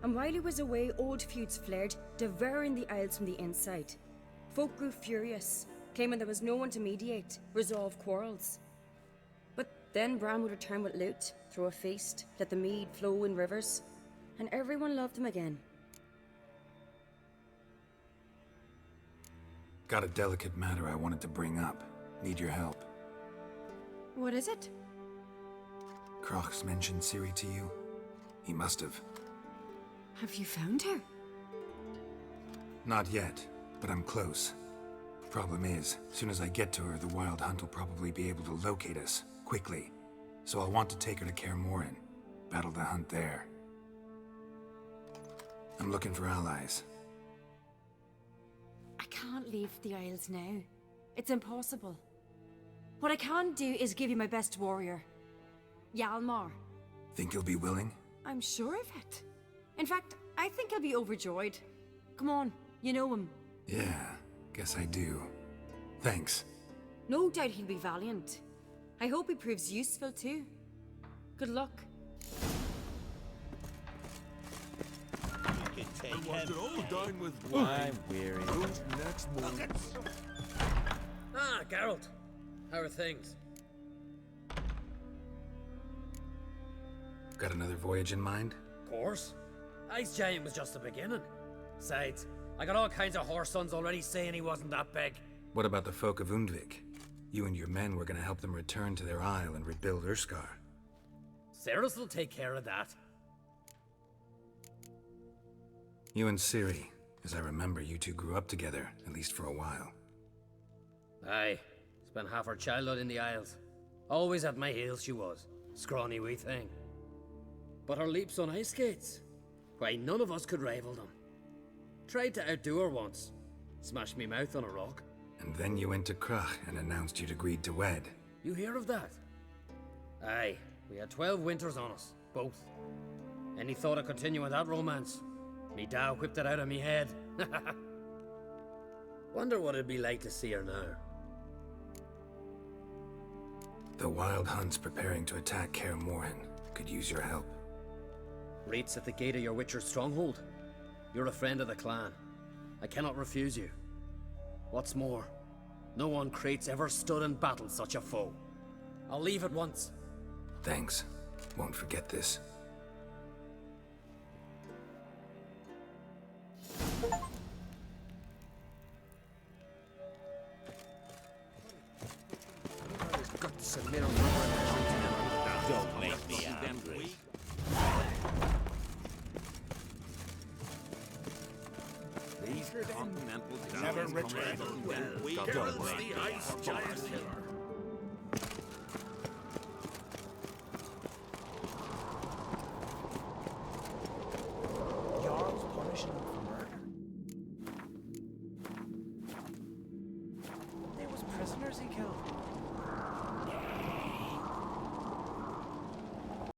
And while he was away, old feuds flared, devouring the Isles from the inside. Folk grew furious, came when there was no one to mediate, resolve quarrels. But then Bran would return with loot, throw a feast, let the mead flow in rivers, and everyone loved him again. Got a delicate matter I wanted to bring up. Need your help. What is it? Kroch's mentioned Ciri to you? He must have. Have you found her? Not yet, but I'm close. Problem is, as soon as I get to her, the Wild Hunt will probably be able to locate us, quickly. So I'll want to take her to Kaer Morhen. Battle the hunt there. I'm looking for allies. I can't leave the Isles now. It's impossible. What I can do is give you my best warrior. Hjalmar. Think you'll be willing? I'm sure of it. In fact, I think he'll be overjoyed. Come on, you know him. Yeah, guess I do. Thanks. No doubt he'll be valiant. I hope he proves useful too. Good luck. I want it all done with wine. I'm weary. Who's next move? Ah, Geralt. How are things? Got another voyage in mind? Of course. Ice Giant was just the beginning. Besides, I got all kinds of horse sons already saying he wasn't that big. What about the folk of Undvik? You and your men were gonna help them return to their isle and rebuild Urskar. Cirrus will take care of that. You and Ciri, as I remember, you two grew up together, at least for a while. Aye. Spent half her childhood in the Isles. Always at my heels she was. Scrawny wee thing. But her leaps on ice skates, why, none of us could rival them. Tried to outdo her once. Smashed me mouth on a rock. And then you went to Krach and announced you'd agreed to wed. You hear of that? Aye. We had 12 winters on us, both. Any thought of continuing that romance? Me da whipped it out of me head. Wonder what it'd be like to see her now. The Wild Hunt's preparing to attack Kaer Morhen. Could use your help. Rates at the gate of your Witcher's stronghold. You're a friend of the clan. I cannot refuse you. What's more, no one Krait's ever stood and battled such a foe. I'll leave at once. Thanks. Won't forget this. Don't make me angry. These continental Never towns return. come and go. Geralt's the ice giant killer.